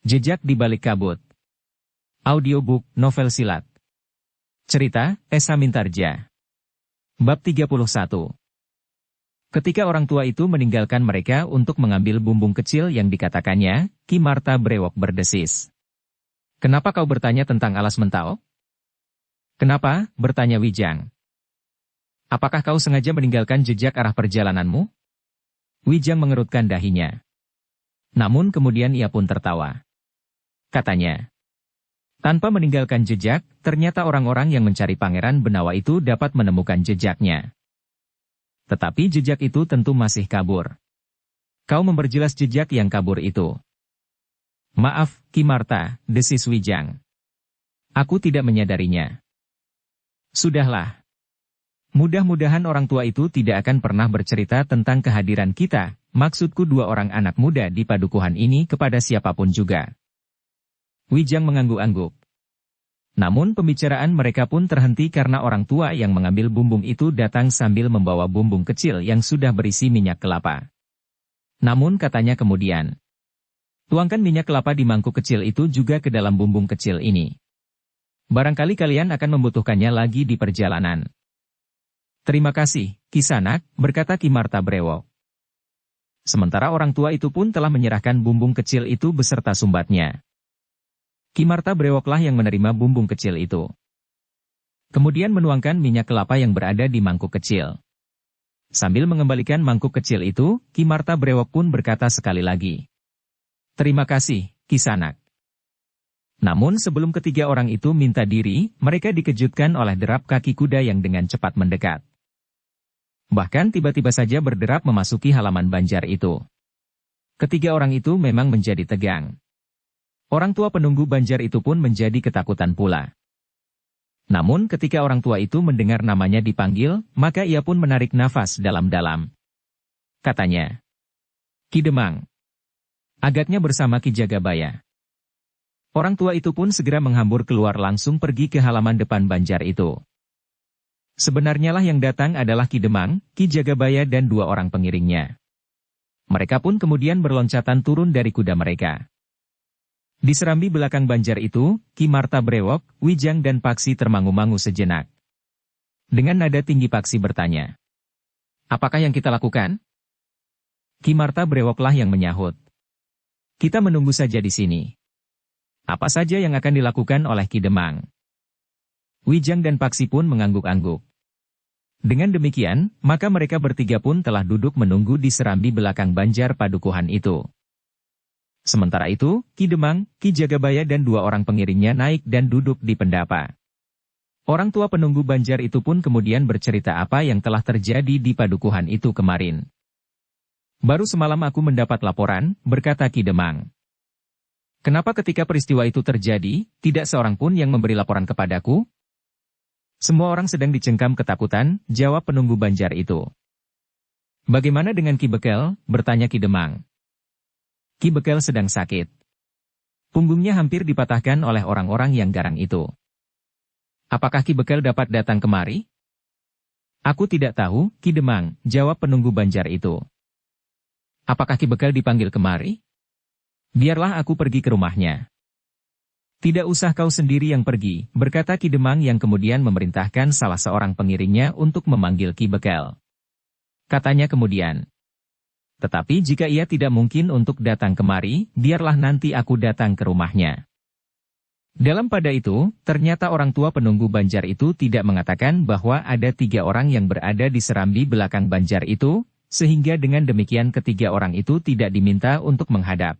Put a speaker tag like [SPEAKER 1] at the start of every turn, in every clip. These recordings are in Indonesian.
[SPEAKER 1] Jejak di Balik Kabut. Audiobook novel silat. Cerita, Esa Mintarja. Bab 31. Ketika orang tua itu meninggalkan mereka untuk mengambil bumbung kecil yang dikatakannya, Ki Marta Brewok berdesis. "Kenapa kau bertanya tentang alas mentau?" "Kenapa?" bertanya Wijang. "Apakah kau sengaja meninggalkan jejak arah perjalananmu?" Wijang mengerutkan dahinya. Namun kemudian ia pun tertawa. Katanya, "Tanpa meninggalkan jejak, ternyata orang-orang yang mencari Pangeran Benawa itu dapat menemukan jejaknya. Tetapi jejak itu tentu masih kabur. Kau memperjelas jejak yang kabur itu." "Maaf, Ki Marta," desis Wijang. "Aku tidak menyadarinya." "Sudahlah. Mudah-mudahan orang tua itu tidak akan pernah bercerita tentang kehadiran kita, maksudku dua orang anak muda di padukuhan ini kepada siapapun juga." Wijang mengangguk-angguk. Namun pembicaraan mereka pun terhenti karena orang tua yang mengambil bumbung itu datang sambil membawa bumbung kecil yang sudah berisi minyak kelapa. Namun katanya kemudian, "Tuangkan minyak kelapa di mangkuk kecil itu juga ke dalam bumbung kecil ini. Barangkali kalian akan membutuhkannya lagi di perjalanan." "Terima kasih, Kisanak," berkata Ki Marta Brewok. Sementara orang tua itu pun telah menyerahkan bumbung kecil itu beserta sumbatnya. Ki Marta Brewoklah yang menerima bumbung kecil itu. Kemudian menuangkan minyak kelapa yang berada di mangkuk kecil. Sambil mengembalikan mangkuk kecil itu, Ki Marta Brewok pun berkata sekali lagi, "Terima kasih, Kisanak." Namun sebelum ketiga orang itu minta diri, mereka dikejutkan oleh derap kaki kuda yang dengan cepat mendekat. Bahkan tiba-tiba saja berderap memasuki halaman banjar itu. Ketiga orang itu memang menjadi tegang. Orang tua penunggu banjar itu pun menjadi ketakutan pula. Namun ketika orang tua itu mendengar namanya dipanggil, maka ia pun menarik nafas dalam-dalam. Katanya, "Ki Demang." Agaknya bersama Ki Jagabaya. Orang tua itu pun segera menghambur keluar langsung pergi ke halaman depan banjar itu. Sebenarnya lah yang datang adalah Ki Demang, Ki Jagabaya dan dua orang pengiringnya. Mereka pun kemudian berloncatan turun dari kuda mereka. Di serambi belakang banjar itu, Ki Marta Brewok, Wijang dan Paksi termangu-mangu sejenak. Dengan nada tinggi Paksi bertanya, "Apakah yang kita lakukan?" Ki Marta Brewoklah yang menyahut, "Kita menunggu saja di sini. Apa saja yang akan dilakukan oleh Ki Demang?" Wijang dan Paksi pun mengangguk-angguk. Dengan demikian, maka mereka bertiga pun telah duduk menunggu di serambi belakang banjar padukuhan itu. Sementara itu, Ki Demang, Ki Jagabaya dan dua orang pengiringnya naik dan duduk di pendapa. Orang tua penunggu banjar itu pun kemudian bercerita apa yang telah terjadi di padukuhan itu kemarin. "Baru semalam aku mendapat laporan," berkata Ki Demang. "Kenapa ketika peristiwa itu terjadi, tidak seorang pun yang memberi laporan kepadaku?" "Semua orang sedang dicengkam ketakutan," jawab penunggu banjar itu. "Bagaimana dengan Ki Bekel?" bertanya Ki Demang. "Ki Bekel sedang sakit. Punggungnya hampir dipatahkan oleh orang-orang yang garang itu." "Apakah Ki Bekel dapat datang kemari?" "Aku tidak tahu, Ki Demang," jawab penunggu banjar itu. "Apakah Ki Bekel dipanggil kemari?" "Biarlah aku pergi ke rumahnya." "Tidak usah kau sendiri yang pergi," berkata Ki Demang yang kemudian memerintahkan salah seorang pengiringnya untuk memanggil Ki Bekel. Katanya kemudian, "Tetapi jika ia tidak mungkin untuk datang kemari, biarlah nanti aku datang ke rumahnya." Dalam pada itu, ternyata orang tua penunggu banjar itu tidak mengatakan bahwa ada tiga orang yang berada di serambi belakang banjar itu, sehingga dengan demikian ketiga orang itu tidak diminta untuk menghadap.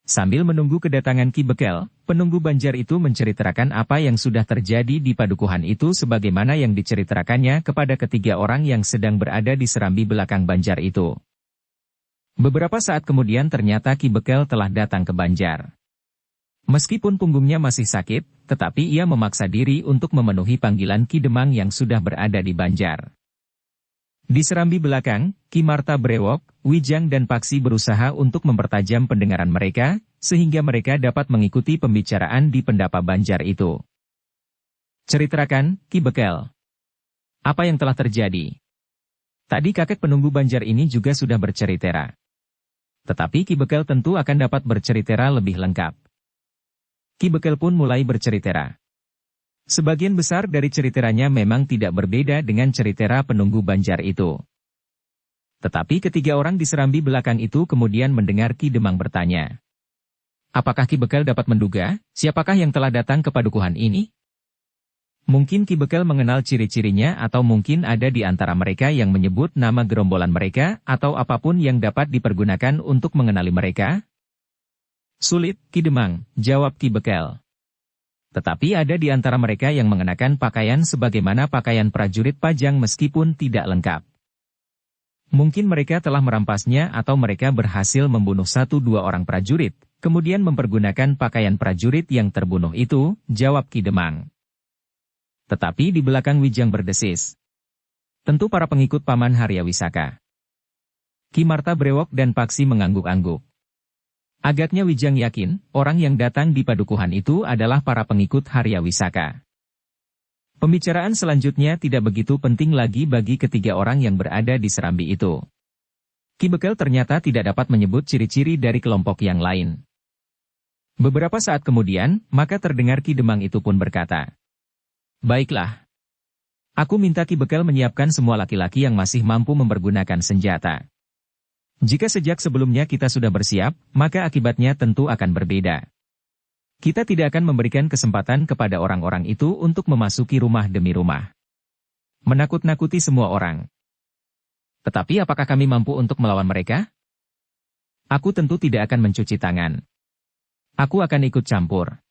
[SPEAKER 1] Sambil menunggu kedatangan Ki Bekel, penunggu banjar itu menceritakan apa yang sudah terjadi di padukuhan itu sebagaimana yang diceritakannya kepada ketiga orang yang sedang berada di serambi belakang banjar itu. Beberapa saat kemudian ternyata Ki Bekel telah datang ke banjar. Meskipun punggungnya masih sakit, tetapi ia memaksa diri untuk memenuhi panggilan Ki Demang yang sudah berada di banjar. Di serambi belakang, Ki Marta Brewok, Wijang dan Paksi berusaha untuk mempertajam pendengaran mereka, sehingga mereka dapat mengikuti pembicaraan di pendapa banjar itu. "Ceritakan, Ki Bekel. Apa yang telah terjadi?" Tadi kakek penunggu banjar ini juga sudah bercerita. Tetapi Ki Bekel tentu akan dapat bercerita lebih lengkap. Ki Bekel pun mulai bercerita. Sebagian besar dari ceritanya memang tidak berbeda dengan cerita penunggu Banjar itu. Tetapi ketiga orang di serambi belakang itu kemudian mendengar Ki Demang bertanya. Apakah Ki Bekel dapat menduga, siapakah yang telah datang ke padukuhan ini? Mungkin Ki Bekel mengenal ciri-cirinya atau mungkin ada di antara mereka yang menyebut nama gerombolan mereka atau apapun yang dapat dipergunakan untuk mengenali mereka? Sulit, Ki Demang, jawab Ki Bekel. Tetapi ada di antara mereka yang mengenakan pakaian sebagaimana pakaian prajurit Pajang meskipun tidak lengkap. Mungkin mereka telah merampasnya atau mereka berhasil membunuh 1-2 orang prajurit, kemudian mempergunakan pakaian prajurit yang terbunuh itu, jawab Ki Demang. Tetapi di belakang Wijang berdesis. Tentu para pengikut Paman Haryawisaka. Ki Marta Brewok dan Paksi mengangguk-angguk. Agaknya Wijang yakin, orang yang datang di padukuhan itu adalah para pengikut Haryawisaka. Pembicaraan selanjutnya tidak begitu penting lagi bagi ketiga orang yang berada di serambi itu. Ki Bekel ternyata tidak dapat menyebut ciri-ciri dari kelompok yang lain. Beberapa saat kemudian, maka terdengar Ki Demang itu pun berkata, baiklah. Aku minta Ki Bekel menyiapkan semua laki-laki yang masih mampu mempergunakan senjata. Jika sejak sebelumnya kita sudah bersiap, maka akibatnya tentu akan berbeda. Kita tidak akan memberikan kesempatan kepada orang-orang itu untuk memasuki rumah demi rumah. Menakut-nakuti semua orang. Tetapi apakah kami mampu untuk melawan mereka? Aku tentu tidak akan mencuci tangan. Aku akan ikut campur.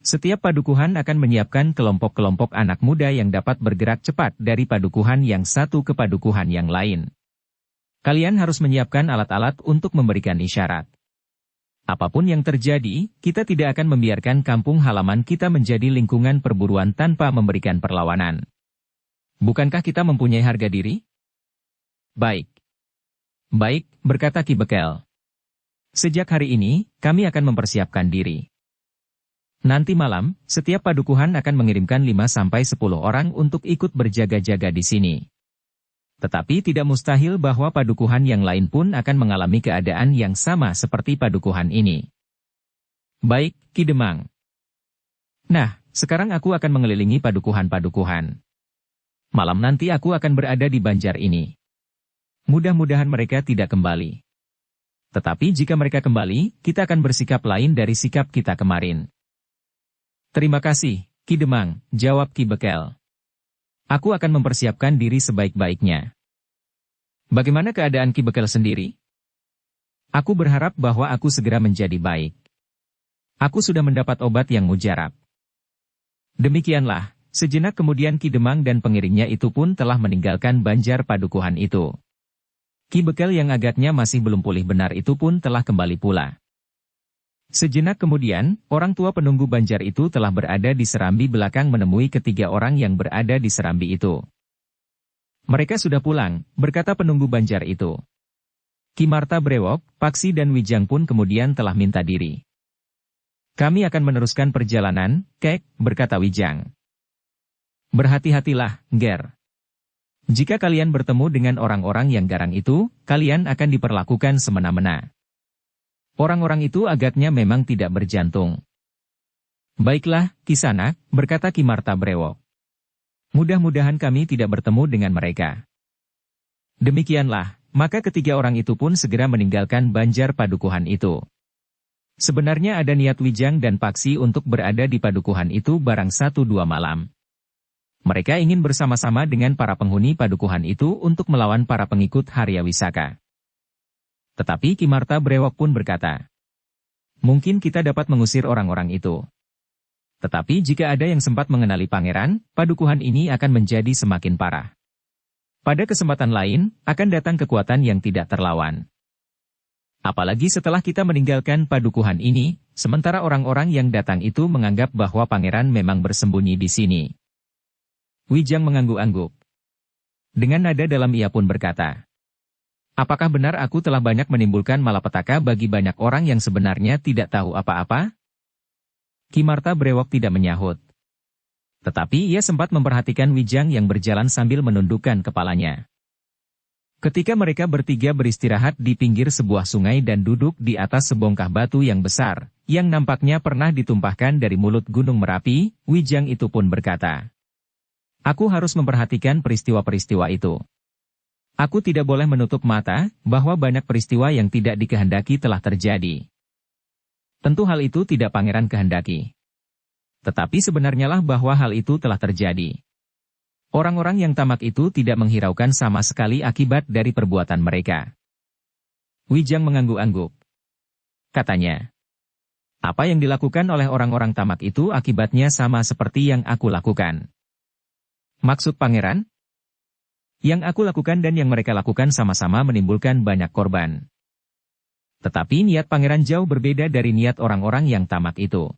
[SPEAKER 1] Setiap padukuhan akan menyiapkan kelompok-kelompok anak muda yang dapat bergerak cepat dari padukuhan yang satu ke padukuhan yang lain. Kalian harus menyiapkan alat-alat untuk memberikan isyarat. Apapun yang terjadi, kita tidak akan membiarkan kampung halaman kita menjadi lingkungan perburuan tanpa memberikan perlawanan. Bukankah kita mempunyai harga diri? Baik. Baik, berkata Ki Bekel. Sejak hari ini, kami akan mempersiapkan diri. Nanti malam, setiap padukuhan akan mengirimkan 5-10 orang untuk ikut berjaga-jaga di sini. Tetapi tidak mustahil bahwa padukuhan yang lain pun akan mengalami keadaan yang sama seperti padukuhan ini. Baik, Ki Demang. Nah, sekarang aku akan mengelilingi padukuhan-padukuhan. Malam nanti aku akan berada di Banjar ini. Mudah-mudahan mereka tidak kembali. Tetapi jika mereka kembali, kita akan bersikap lain dari sikap kita kemarin. Terima kasih, Ki Demang, jawab Ki Bekel. Aku akan mempersiapkan diri sebaik-baiknya. Bagaimana keadaan Ki Bekel sendiri? Aku berharap bahwa aku segera menjadi baik. Aku sudah mendapat obat yang mujarab. Demikianlah, sejenak kemudian Ki Demang dan pengiringnya itu pun telah meninggalkan Banjar padukuhan itu. Ki Bekel yang agaknya masih belum pulih benar itu pun telah kembali pula. Sejenak kemudian, orang tua penunggu Banjar itu telah berada di serambi belakang menemui ketiga orang yang berada di serambi itu. Mereka sudah pulang, berkata penunggu Banjar itu. Ki Marta Brewok, Paksi dan Wijang pun kemudian telah minta diri. Kami akan meneruskan perjalanan, Kek, berkata Wijang. Berhati-hatilah, Ger. Jika kalian bertemu dengan orang-orang yang garang itu, kalian akan diperlakukan semena-mena. Orang-orang itu agaknya memang tidak berjantung. Baiklah, Kisanak, berkata Ki Marta Brewok. Mudah-mudahan kami tidak bertemu dengan mereka. Demikianlah, maka ketiga orang itu pun segera meninggalkan Banjar padukuhan itu. Sebenarnya ada niat Wijang dan Paksi untuk berada di padukuhan itu barang 1-2 malam. Mereka ingin bersama-sama dengan para penghuni padukuhan itu untuk melawan para pengikut Haryawisaka. Tetapi Ki Marta Brewok pun berkata, mungkin kita dapat mengusir orang-orang itu. Tetapi jika ada yang sempat mengenali pangeran, padukuhan ini akan menjadi semakin parah. Pada kesempatan lain, akan datang kekuatan yang tidak terlawan. Apalagi setelah kita meninggalkan padukuhan ini, sementara orang-orang yang datang itu menganggap bahwa pangeran memang bersembunyi di sini. Wijang mengangguk-angguk. Dengan nada dalam ia pun berkata, apakah benar aku telah banyak menimbulkan malapetaka bagi banyak orang yang sebenarnya tidak tahu apa-apa? Ki Marta Brewok tidak menyahut. Tetapi ia sempat memperhatikan Wijang yang berjalan sambil menundukkan kepalanya. Ketika mereka bertiga beristirahat di pinggir sebuah sungai dan duduk di atas sebongkah batu yang besar, yang nampaknya pernah ditumpahkan dari mulut Gunung Merapi, Wijang itu pun berkata, "Aku harus memperhatikan peristiwa-peristiwa itu. Aku tidak boleh menutup mata, bahwa banyak peristiwa yang tidak dikehendaki telah terjadi. Tentu hal itu tidak pangeran kehendaki. Tetapi sebenarnya lah bahwa hal itu telah terjadi. Orang-orang yang tamak itu tidak menghiraukan sama sekali akibat dari perbuatan mereka." Wijang mengangguk-angguk. Katanya, "Apa yang dilakukan oleh orang-orang tamak itu akibatnya sama seperti yang aku lakukan." "Maksud pangeran?" "Yang aku lakukan dan yang mereka lakukan sama-sama menimbulkan banyak korban. Tetapi niat pangeran jauh berbeda dari niat orang-orang yang tamak itu.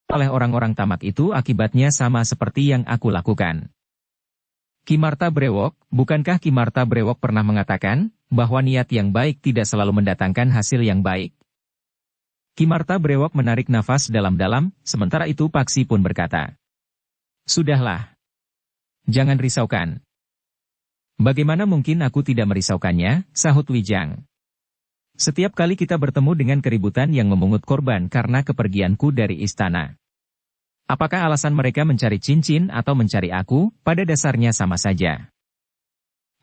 [SPEAKER 1] Oleh orang-orang tamak itu akibatnya sama seperti yang aku lakukan." Ki Marta Brewok, bukankah Ki Marta Brewok pernah mengatakan, bahwa niat yang baik tidak selalu mendatangkan hasil yang baik? Ki Marta Brewok menarik nafas dalam-dalam, sementara itu Paksi pun berkata, "Sudahlah. Jangan risaukan." "Bagaimana mungkin aku tidak merisaukannya?" sahut Wijang. "Setiap kali kita bertemu dengan keributan yang memungut korban karena kepergianku dari istana. Apakah alasan mereka mencari cincin atau mencari aku, pada dasarnya sama saja.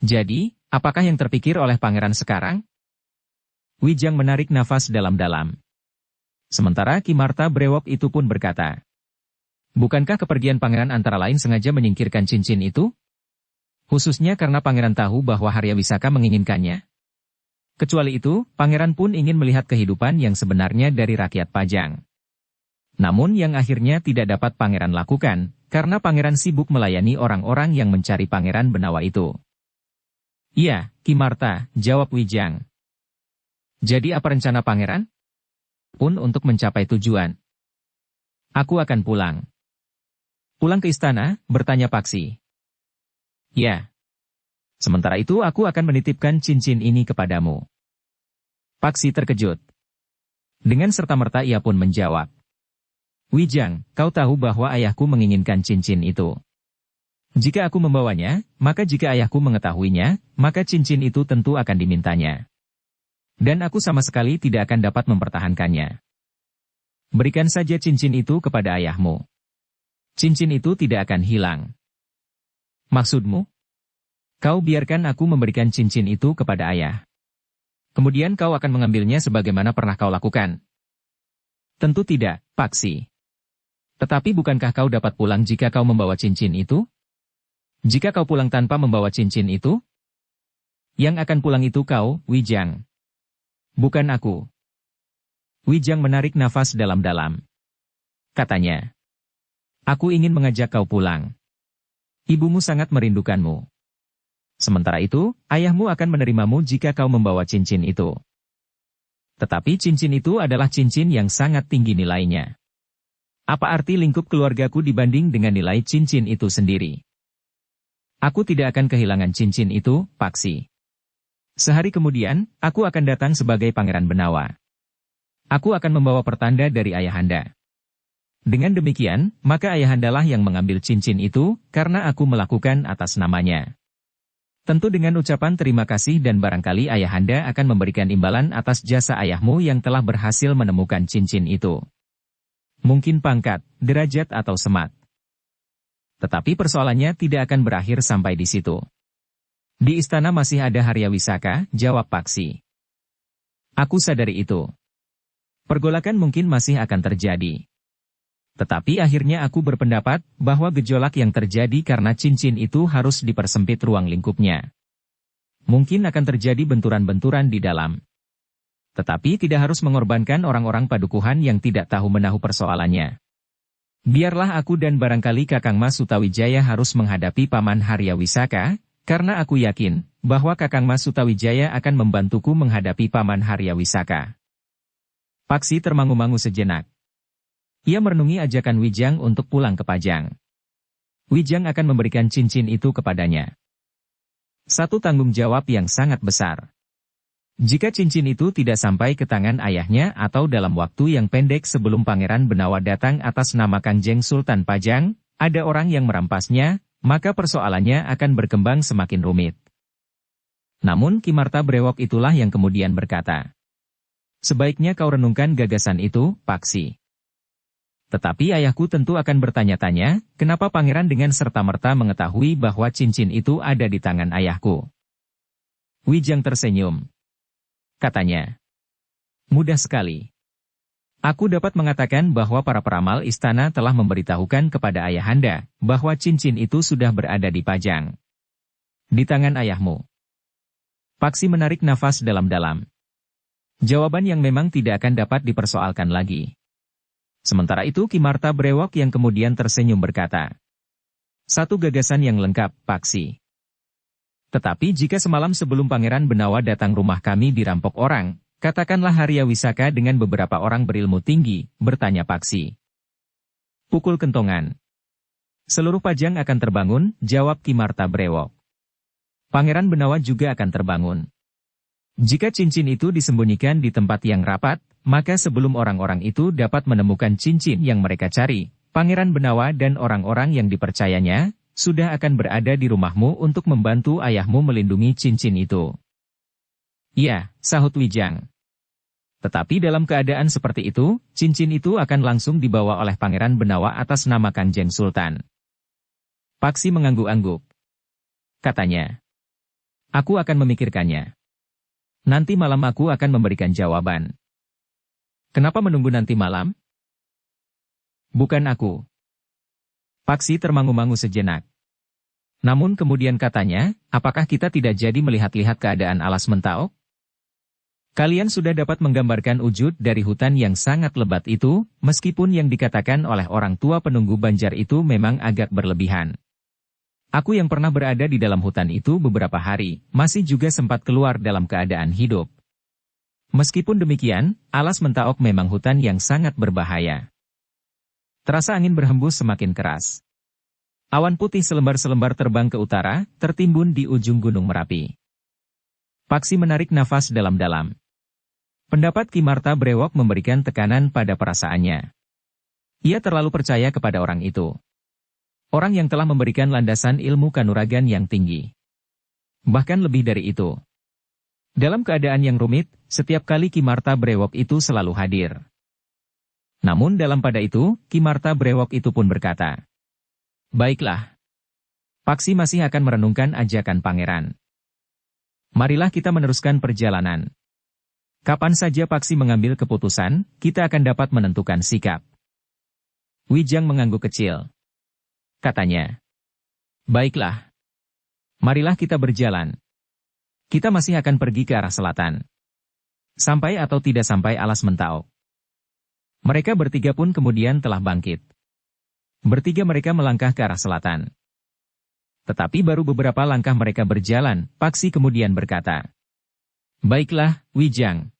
[SPEAKER 1] Jadi, apakah yang terpikir oleh pangeran sekarang?" Wijang menarik nafas dalam-dalam. Sementara Ki Marta Brewok itu pun berkata, "Bukankah kepergian pangeran antara lain sengaja menyingkirkan cincin itu? Khususnya karena pangeran tahu bahwa Haryawisaka menginginkannya. Kecuali itu, pangeran pun ingin melihat kehidupan yang sebenarnya dari rakyat Pajang. Namun yang akhirnya tidak dapat pangeran lakukan, karena pangeran sibuk melayani orang-orang yang mencari pangeran Benawa itu." "Iya, Ki Marta," jawab Wijang. "Jadi apa rencana pangeran?" "Pun untuk mencapai tujuan. Aku akan pulang." "Pulang ke istana?" bertanya Paksi. "Ya. Sementara itu aku akan menitipkan cincin ini kepadamu." Paksi terkejut. Dengan serta-merta ia pun menjawab, "Wijang, kau tahu bahwa ayahku menginginkan cincin itu. Jika aku membawanya, maka jika ayahku mengetahuinya, maka cincin itu tentu akan dimintanya. Dan aku sama sekali tidak akan dapat mempertahankannya. Berikan saja cincin itu kepada ayahmu. Cincin itu tidak akan hilang." "Maksudmu? Kau biarkan aku memberikan cincin itu kepada ayah. Kemudian kau akan mengambilnya sebagaimana pernah kau lakukan?" "Tentu tidak, Paksi. Tetapi bukankah kau dapat pulang jika kau membawa cincin itu? Jika kau pulang tanpa membawa cincin itu? Yang akan pulang itu kau, Wijang. Bukan aku." Wijang menarik nafas dalam-dalam. Katanya, "Aku ingin mengajak kau pulang. Ibumu sangat merindukanmu. Sementara itu, ayahmu akan menerimamu jika kau membawa cincin itu. Tetapi cincin itu adalah cincin yang sangat tinggi nilainya. Apa arti lingkup keluargaku dibanding dengan nilai cincin itu sendiri? Aku tidak akan kehilangan cincin itu, Paksi. Sehari kemudian, aku akan datang sebagai Pangeran Benawa. Aku akan membawa pertanda dari ayahanda. Dengan demikian, maka ayahandalah yang mengambil cincin itu, karena aku melakukan atas namanya. Tentu dengan ucapan terima kasih dan barangkali ayahanda akan memberikan imbalan atas jasa ayahmu yang telah berhasil menemukan cincin itu. Mungkin pangkat, derajat atau semat. Tetapi persoalannya tidak akan berakhir sampai di situ. Di istana masih ada Haryawisaka," jawab Paksi. "Aku sadari itu. Pergolakan mungkin masih akan terjadi. Tetapi akhirnya aku berpendapat bahwa gejolak yang terjadi karena cincin itu harus dipersempit ruang lingkupnya. Mungkin akan terjadi benturan-benturan di dalam. Tetapi tidak harus mengorbankan orang-orang padukuhan yang tidak tahu menahu persoalannya. Biarlah aku dan barangkali Kakang Mas Sutawijaya harus menghadapi Paman Haryawisaka, karena aku yakin bahwa Kakang Mas Sutawijaya akan membantuku menghadapi Paman Haryawisaka." Paksi termangu-mangu sejenak. Ia merenungi ajakan Wijang untuk pulang ke Pajang. Wijang akan memberikan cincin itu kepadanya. Satu tanggung jawab yang sangat besar. Jika cincin itu tidak sampai ke tangan ayahnya atau dalam waktu yang pendek sebelum Pangeran Benawa datang atas nama Kangjeng Sultan Pajang, ada orang yang merampasnya, maka persoalannya akan berkembang semakin rumit. Namun Kimarta Brewok itulah yang kemudian berkata, "Sebaiknya kau renungkan gagasan itu, Paksi. Tetapi ayahku tentu akan bertanya-tanya, kenapa pangeran dengan serta-merta mengetahui bahwa cincin itu ada di tangan ayahku?" Wijang tersenyum. Katanya, "Mudah sekali. Aku dapat mengatakan bahwa para peramal istana telah memberitahukan kepada ayahanda, bahwa cincin itu sudah berada di pajang. Di tangan ayahmu." Paksi menarik nafas dalam-dalam. Jawaban yang memang tidak akan dapat dipersoalkan lagi. Sementara itu Kimarta Brewok yang kemudian tersenyum berkata, "Satu gagasan yang lengkap, Paksi. Tetapi jika semalam sebelum Pangeran Benawa datang rumah kami dirampok orang, katakanlah Harya Wisaka dengan beberapa orang berilmu tinggi," bertanya Paksi. "Pukul kentongan. Seluruh pajang akan terbangun," jawab Kimarta Brewok. "Pangeran Benawa juga akan terbangun. Jika cincin itu disembunyikan di tempat yang rapat, maka sebelum orang-orang itu dapat menemukan cincin yang mereka cari, Pangeran Benawa dan orang-orang yang dipercayanya sudah akan berada di rumahmu untuk membantu ayahmu melindungi cincin itu." "Iya," sahut Wijang. "Tetapi dalam keadaan seperti itu, cincin itu akan langsung dibawa oleh Pangeran Benawa atas nama Kanjeng Sultan." Paksi mengangguk-angguk. Katanya, "Aku akan memikirkannya. Nanti malam aku akan memberikan jawaban." "Kenapa menunggu nanti malam?" "Bukan aku." Paksi termangu-mangu sejenak. Namun kemudian katanya, "Apakah kita tidak jadi melihat-lihat keadaan alas Mentaok? Kalian sudah dapat menggambarkan wujud dari hutan yang sangat lebat itu, meskipun yang dikatakan oleh orang tua penunggu Banjar itu memang agak berlebihan. Aku yang pernah berada di dalam hutan itu beberapa hari, masih juga sempat keluar dalam keadaan hidup. Meskipun demikian, alas Mentaok memang hutan yang sangat berbahaya." Terasa angin berhembus semakin keras. Awan putih selembar-selembar terbang ke utara, tertimbun di ujung Gunung Merapi. Paksi menarik nafas dalam-dalam. Pendapat Kimarta Brewok memberikan tekanan pada perasaannya. Ia terlalu percaya kepada orang itu. Orang yang telah memberikan landasan ilmu kanuragan yang tinggi. Bahkan lebih dari itu. Dalam keadaan yang rumit, setiap kali Kimarta Brewok itu selalu hadir. Namun dalam pada itu, Kimarta Brewok itu pun berkata, "Baiklah. Paksi masih akan merenungkan ajakan pangeran. Marilah kita meneruskan perjalanan. Kapan saja Paksi mengambil keputusan, kita akan dapat menentukan sikap." Wijang mengangguk kecil. Katanya, "Baiklah. Marilah kita berjalan. Kita masih akan pergi ke arah selatan. Sampai atau tidak sampai alas Mentaok." Mereka bertiga pun kemudian telah bangkit. Bertiga mereka melangkah ke arah selatan. Tetapi baru beberapa langkah mereka berjalan, Paksi kemudian berkata, "Baiklah, Wijang.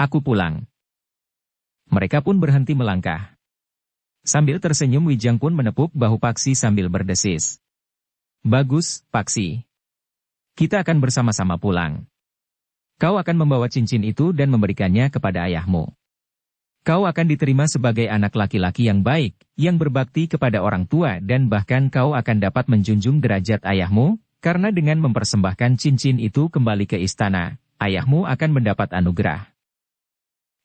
[SPEAKER 1] Aku pulang." Mereka pun berhenti melangkah. Sambil tersenyum Wijang pun menepuk bahu Paksi sambil berdesis. "Bagus, Paksi. Kita akan bersama-sama pulang. Kau akan membawa cincin itu dan memberikannya kepada ayahmu. Kau akan diterima sebagai anak laki-laki yang baik, yang berbakti kepada orang tua dan bahkan kau akan dapat menjunjung derajat ayahmu, karena dengan mempersembahkan cincin itu kembali ke istana, ayahmu akan mendapat anugerah."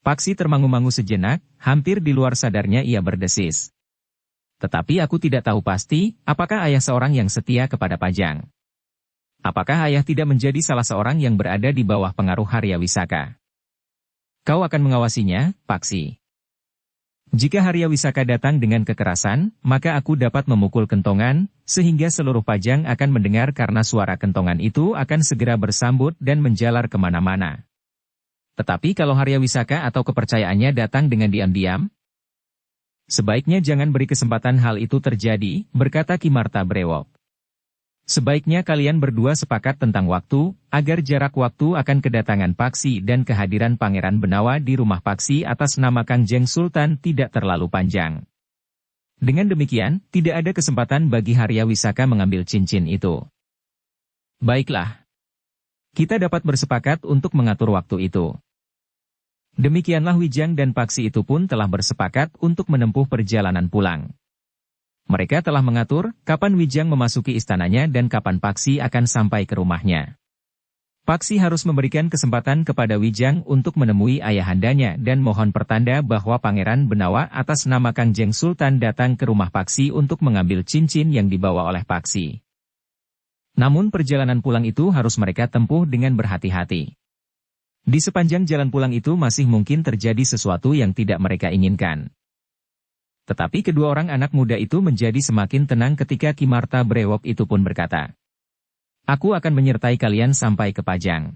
[SPEAKER 1] Paksi termangu-mangu sejenak, hampir di luar sadarnya ia berdesis. "Tetapi aku tidak tahu pasti, apakah ayah seorang yang setia kepada Pajang? Apakah ayah tidak menjadi salah seorang yang berada di bawah pengaruh Harya Wisaka? Kau akan mengawasinya, Paksi. Jika Harya Wisaka datang dengan kekerasan, maka aku dapat memukul kentongan, sehingga seluruh Pajang akan mendengar karena suara kentongan itu akan segera bersambut dan menjalar kemana-mana. Tetapi kalau Harya Wisaka atau kepercayaannya datang dengan diam-diam, sebaiknya jangan beri kesempatan hal itu terjadi," berkata Kimarta Brewok. "Sebaiknya kalian berdua sepakat tentang waktu, agar jarak waktu akan kedatangan Paksi dan kehadiran Pangeran Benawa di rumah Paksi atas nama Kanjeng Sultan tidak terlalu panjang. Dengan demikian, tidak ada kesempatan bagi Harya Wisaka mengambil cincin itu." "Baiklah. Kita dapat bersepakat untuk mengatur waktu itu." Demikianlah Wijang dan Paksi itu pun telah bersepakat untuk menempuh perjalanan pulang. Mereka telah mengatur kapan Wijang memasuki istananya dan kapan Paksi akan sampai ke rumahnya. Paksi harus memberikan kesempatan kepada Wijang untuk menemui ayahandanya dan mohon pertanda bahwa Pangeran Benawa atas nama Kangjeng Sultan datang ke rumah Paksi untuk mengambil cincin yang dibawa oleh Paksi. Namun perjalanan pulang itu harus mereka tempuh dengan berhati-hati. Di sepanjang jalan pulang itu masih mungkin terjadi sesuatu yang tidak mereka inginkan. Tetapi kedua orang anak muda itu menjadi semakin tenang ketika Ki Marta Brewok itu pun berkata, "Aku akan menyertai kalian sampai ke Pajang.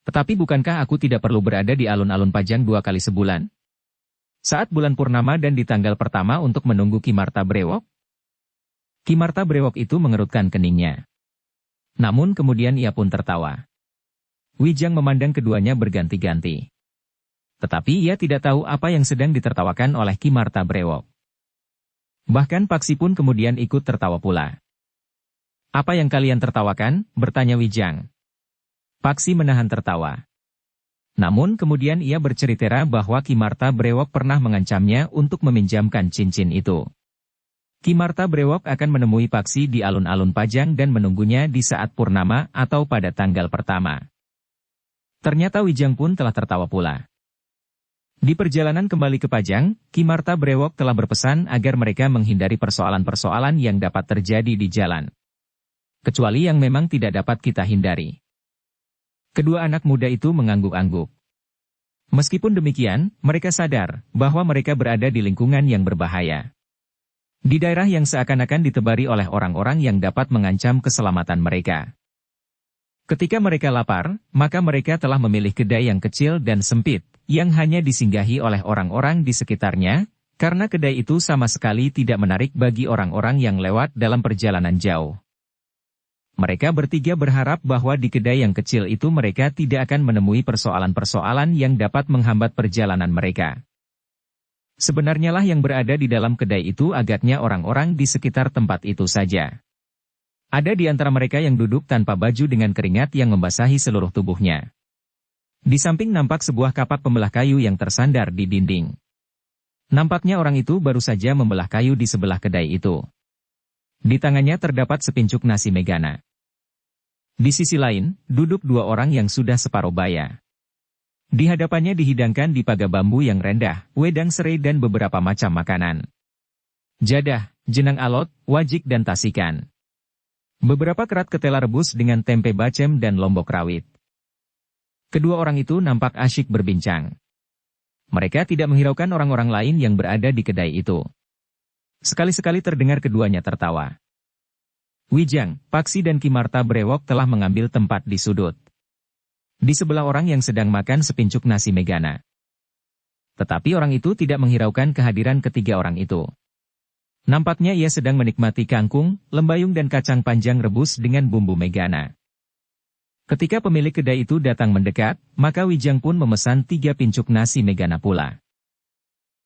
[SPEAKER 1] Tetapi bukankah aku tidak perlu berada di alun-alun Pajang 2 kali sebulan? Saat bulan purnama dan di tanggal pertama untuk menunggu Ki Marta Brewok?" Ki Marta Brewok itu mengerutkan keningnya. Namun kemudian ia pun tertawa. Wijang memandang keduanya berganti-ganti. Tetapi ia tidak tahu apa yang sedang ditertawakan oleh Ki Marta Brewok. Bahkan Paksi pun kemudian ikut tertawa pula. "Apa yang kalian tertawakan?" bertanya Wijang. Paksi menahan tertawa. Namun kemudian ia bercerita bahwa Ki Marta Brewok pernah mengancamnya untuk meminjamkan cincin itu. Ki Marta Brewok akan menemui Paksi di alun-alun Pajang dan menunggunya di saat purnama atau pada tanggal pertama. Ternyata Wijang pun telah tertawa pula. Di perjalanan kembali ke Pajang, Ki Marta Brewok telah berpesan agar mereka menghindari persoalan-persoalan yang dapat terjadi di jalan. Kecuali yang memang tidak dapat kita hindari. Kedua anak muda itu mengangguk-angguk. Meskipun demikian, mereka sadar bahwa mereka berada di lingkungan yang berbahaya. Di daerah yang seakan-akan ditebari oleh orang-orang yang dapat mengancam keselamatan mereka. Ketika mereka lapar, maka mereka telah memilih kedai yang kecil dan sempit, yang hanya disinggahi oleh orang-orang di sekitarnya, karena kedai itu sama sekali tidak menarik bagi orang-orang yang lewat dalam perjalanan jauh. Mereka bertiga berharap bahwa di kedai yang kecil itu mereka tidak akan menemui persoalan-persoalan yang dapat menghambat perjalanan mereka. Sebenarnya lah yang berada di dalam kedai itu agaknya orang-orang di sekitar tempat itu saja. Ada di antara mereka yang duduk tanpa baju dengan keringat yang membasahi seluruh tubuhnya. Di samping nampak sebuah kapak pembelah kayu yang tersandar di dinding. Nampaknya orang itu baru saja membelah kayu di sebelah kedai itu. Di tangannya terdapat sepincuk nasi megana. Di sisi lain, duduk dua orang yang sudah separuh baya. Di hadapannya dihidangkan di paga bambu yang rendah, wedang serai dan beberapa macam makanan. Jadah, jenang alot, wajik dan tasikan. Beberapa kerat ketela rebus dengan tempe bacem dan lombok rawit. Kedua orang itu nampak asyik berbincang. Mereka tidak menghiraukan orang-orang lain yang berada di kedai itu. Sekali-sekali terdengar keduanya tertawa. Wijang, Paksi dan Ki Marta Brewok telah mengambil tempat di sudut. Di sebelah orang yang sedang makan sepincuk nasi megana. Tetapi orang itu tidak menghiraukan kehadiran ketiga orang itu. Nampaknya ia sedang menikmati kangkung, lembayung dan kacang panjang rebus dengan bumbu megana. Ketika pemilik kedai itu datang mendekat, maka Wijang pun memesan 3 pincuk nasi megana pula.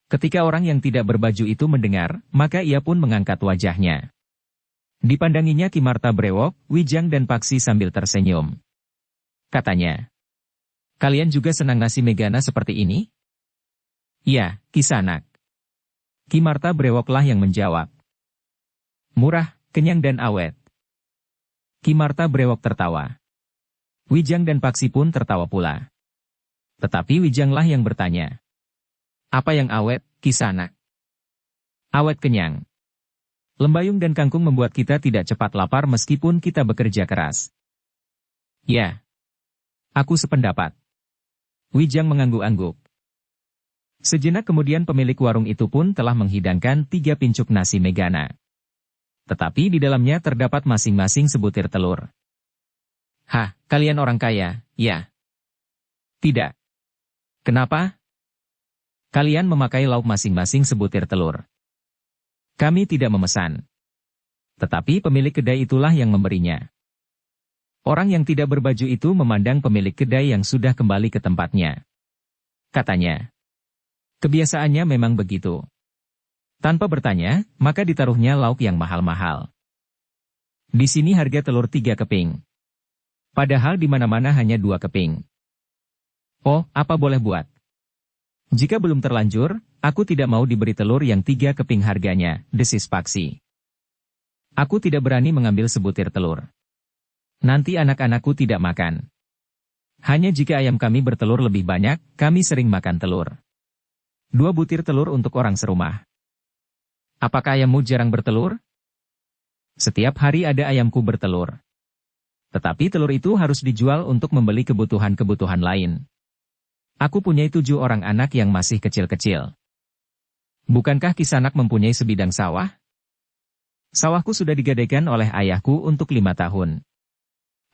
[SPEAKER 1] Ketika orang yang tidak berbaju itu mendengar, maka ia pun mengangkat wajahnya. Dipandanginya Ki Marta Brewok, Wijang dan Paksi sambil tersenyum. Katanya, "Kalian juga senang nasi megana seperti ini?" "Ya, Kisanak." Ki Marta Brewoklah yang menjawab. "Murah, kenyang dan awet." Ki Marta Brewok tertawa. Wijang dan Paksi pun tertawa pula. Tetapi Wijanglah yang bertanya. "Apa yang awet, Kisanak?" "Awet kenyang. Lembayung dan kangkung membuat kita tidak cepat lapar meskipun kita bekerja keras." "Ya. Aku sependapat." Wijang mengangguk-angguk. Sejenak kemudian pemilik warung itu pun telah menghidangkan 3 pincuk nasi megana. Tetapi di dalamnya terdapat masing-masing sebutir telur. "Hah, kalian orang kaya, ya?" "Tidak." "Kenapa?" "Kalian memakai lauk masing-masing sebutir telur." "Kami tidak memesan." Tetapi pemilik kedai itulah yang memberinya. Orang yang tidak berbaju itu memandang pemilik kedai yang sudah kembali ke tempatnya. Katanya, "Kebiasaannya memang begitu." Tanpa bertanya, maka ditaruhnya lauk yang mahal-mahal. Di sini harga telur 3 keping. Padahal di mana-mana hanya 2 keping. "Oh, apa boleh buat? Jika belum terlanjur, aku tidak mau diberi telur yang 3 keping harganya," desis Paksi. "Aku tidak berani mengambil sebutir telur." Nanti anak-anakku tidak makan. Hanya jika ayam kami bertelur lebih banyak, kami sering makan telur. 2 butir telur untuk orang serumah. Apakah ayammu jarang bertelur? Setiap hari ada ayamku bertelur. Tetapi telur itu harus dijual untuk membeli kebutuhan-kebutuhan lain. Aku punya 7 orang anak yang masih kecil-kecil. Bukankah Kisanak mempunyai sebidang sawah? Sawahku sudah digadaikan oleh ayahku untuk 5 tahun.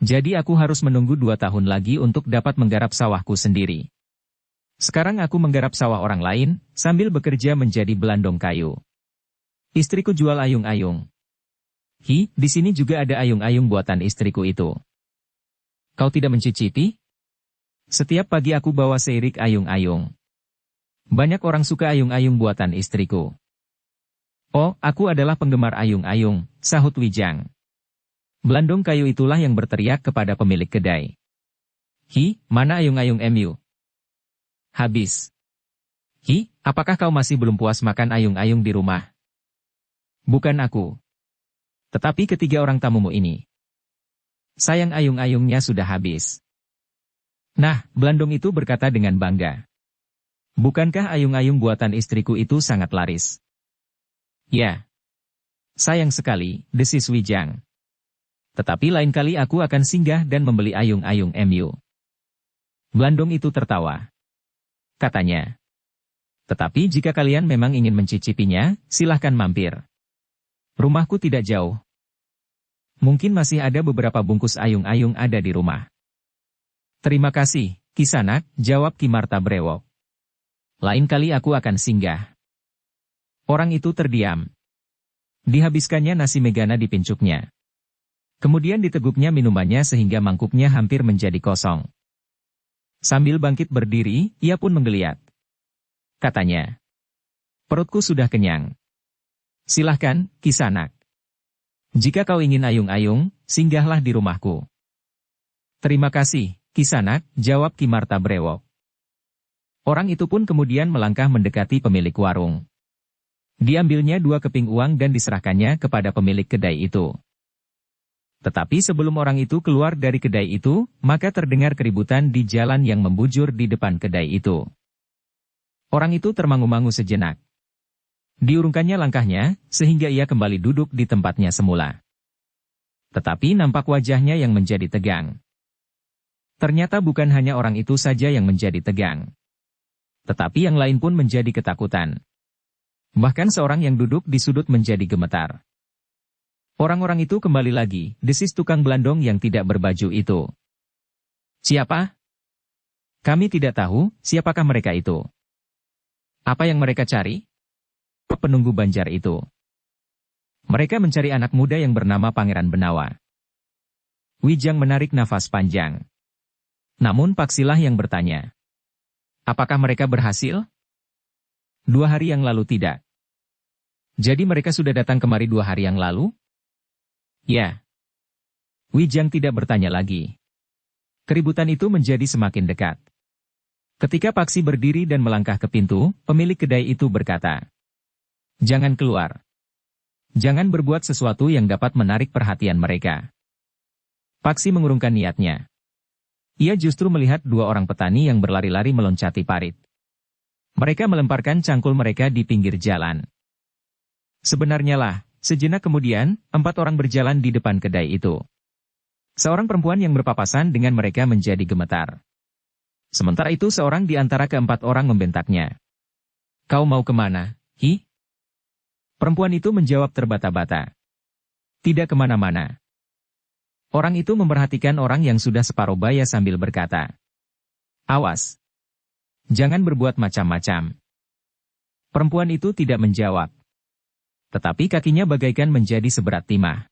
[SPEAKER 1] Jadi aku harus menunggu 2 tahun lagi untuk dapat menggarap sawahku sendiri. Sekarang aku menggarap sawah orang lain, sambil bekerja menjadi belandong kayu. Istriku jual ayung-ayung. Di sini juga ada ayung-ayung buatan istriku itu. Kau tidak mencicipi? Setiap pagi aku bawa seirik ayung-ayung. Banyak orang suka ayung-ayung buatan istriku. Oh, aku adalah penggemar ayung-ayung, sahut Wijang. Belandong kayu itulah yang berteriak kepada pemilik kedai. Mana ayung-ayung MU? Habis. Apakah kau masih belum puas makan ayung-ayung di rumah? Bukan aku. Tetapi ketiga orang tamumu ini. Sayang ayung-ayungnya sudah habis. Nah, belandong itu berkata dengan bangga. Bukankah ayung-ayung buatan istriku itu sangat laris? Ya. Sayang sekali, desis Wijang. Tetapi lain kali aku akan singgah dan membeli ayung-ayung MU. Belandong itu tertawa. Katanya. Tetapi jika kalian memang ingin mencicipinya, silahkan mampir. Rumahku tidak jauh. Mungkin masih ada beberapa bungkus ayung-ayung ada di rumah. Terima kasih, Kisanak, jawab Ki Marta Brewok. Lain kali aku akan singgah. Orang itu terdiam. Dihabiskannya nasi megana di pincuknya. Kemudian diteguknya minumannya sehingga mangkuknya hampir menjadi kosong. Sambil bangkit berdiri, ia pun menggeliat. Katanya, perutku sudah kenyang. Silahkan, Kisanak. Jika kau ingin ayung-ayung, singgahlah di rumahku. Terima kasih, Kisanak, jawab Ki Marta Brewok. Orang itu pun kemudian melangkah mendekati pemilik warung. Diambilnya 2 keping uang dan diserahkannya kepada pemilik kedai itu. Tetapi sebelum orang itu keluar dari kedai itu, maka terdengar keributan di jalan yang membujur di depan kedai itu. Orang itu termangu-mangu sejenak. Diurungkannya langkahnya, sehingga ia kembali duduk di tempatnya semula. Tetapi nampak wajahnya yang menjadi tegang. Ternyata bukan hanya orang itu saja yang menjadi tegang. Tetapi yang lain pun menjadi ketakutan. Bahkan seorang yang duduk di sudut menjadi gemetar. Orang-orang itu kembali lagi, desis tukang belandong yang tidak berbaju itu. Siapa? Kami tidak tahu, siapakah mereka itu. Apa yang mereka cari? Penunggu Banjar itu. Mereka mencari anak muda yang bernama Pangeran Benawa. Wijang menarik nafas panjang. Namun Paksilah yang bertanya. Apakah mereka berhasil? 2 hari yang lalu tidak. Jadi mereka sudah datang kemari 2 hari yang lalu? Ya. Wijang tidak bertanya lagi. Keributan itu menjadi semakin dekat. Ketika Paksi berdiri dan melangkah ke pintu, pemilik kedai itu berkata, jangan keluar. Jangan berbuat sesuatu yang dapat menarik perhatian mereka. Paksi mengurungkan niatnya. Ia justru melihat 2 orang petani yang berlari-lari meloncati parit. Mereka melemparkan cangkul mereka di pinggir jalan. Sebenarnya lah, sejenak kemudian, 4 orang berjalan di depan kedai itu. Seorang perempuan yang berpapasan dengan mereka menjadi gemetar. Sementara itu seorang di antara ke-4 orang membentaknya. Kau mau kemana, Perempuan itu menjawab terbata-bata. Tidak kemana-mana. Orang itu memperhatikan orang yang sudah separuh baya sambil berkata. Awas. Jangan berbuat macam-macam. Perempuan itu tidak menjawab. Tetapi kakinya bagaikan menjadi seberat timah.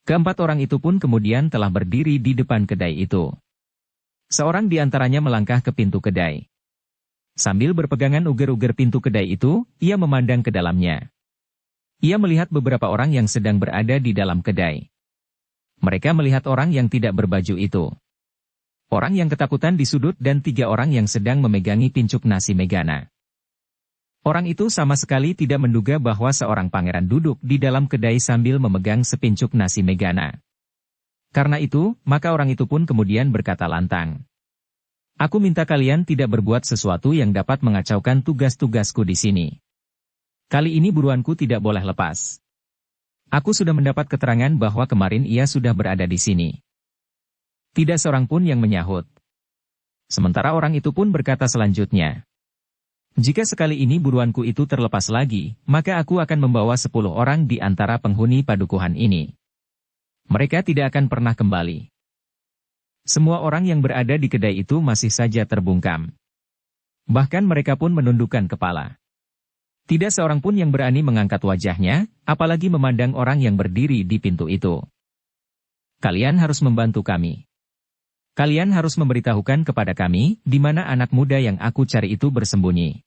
[SPEAKER 1] Ke-4 orang itu pun kemudian telah berdiri di depan kedai itu. Seorang di antaranya melangkah ke pintu kedai. Sambil berpegangan uger-uger pintu kedai itu, ia memandang ke dalamnya. Ia melihat beberapa orang yang sedang berada di dalam kedai. Mereka melihat orang yang tidak berbaju itu. Orang yang ketakutan di sudut dan 3 orang yang sedang memegangi pincuk nasi megana. Orang itu sama sekali tidak menduga bahwa seorang pangeran duduk di dalam kedai sambil memegang sepincuk nasi megana. Karena itu, maka orang itu pun kemudian berkata lantang. Aku minta kalian tidak berbuat sesuatu yang dapat mengacaukan tugas-tugasku di sini. Kali ini buruanku tidak boleh lepas. Aku sudah mendapat keterangan bahwa kemarin ia sudah berada di sini. Tidak seorang pun yang menyahut. Sementara orang itu pun berkata selanjutnya. Jika sekali ini buruanku itu terlepas lagi, maka aku akan membawa 10 orang di antara penghuni padukuhan ini. Mereka tidak akan pernah kembali. Semua orang yang berada di kedai itu masih saja terbungkam. Bahkan mereka pun menundukkan kepala. Tidak seorang pun yang berani mengangkat wajahnya, apalagi memandang orang yang berdiri di pintu itu. Kalian harus membantu kami. Kalian harus memberitahukan kepada kami, di mana anak muda yang aku cari itu bersembunyi.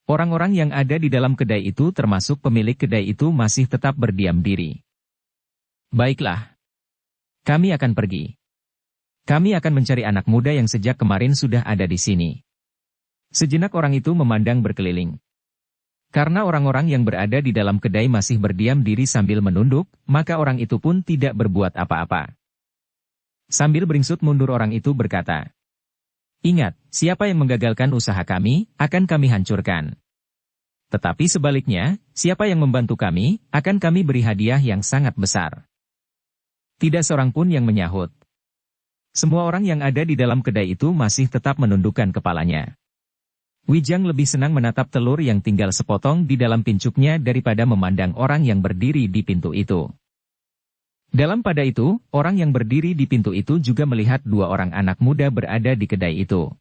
[SPEAKER 1] Orang-orang yang ada di dalam kedai itu termasuk pemilik kedai itu masih tetap berdiam diri. Baiklah. Kami akan pergi. Kami akan mencari anak muda yang sejak kemarin sudah ada di sini. Sejenak orang itu memandang berkeliling. Karena orang-orang yang berada di dalam kedai masih berdiam diri sambil menunduk, maka orang itu pun tidak berbuat apa-apa. Sambil beringsut mundur orang itu berkata, "Ingat, siapa yang menggagalkan usaha kami, akan kami hancurkan. Tetapi sebaliknya, siapa yang membantu kami, akan kami beri hadiah yang sangat besar." Tidak seorang pun yang menyahut. Semua orang yang ada di dalam kedai itu masih tetap menundukkan kepalanya. Wijang lebih senang menatap telur yang tinggal sepotong di dalam pincuknya daripada memandang orang yang berdiri di pintu itu. Dalam pada itu, orang yang berdiri di pintu itu juga melihat 2 orang anak muda berada di kedai itu.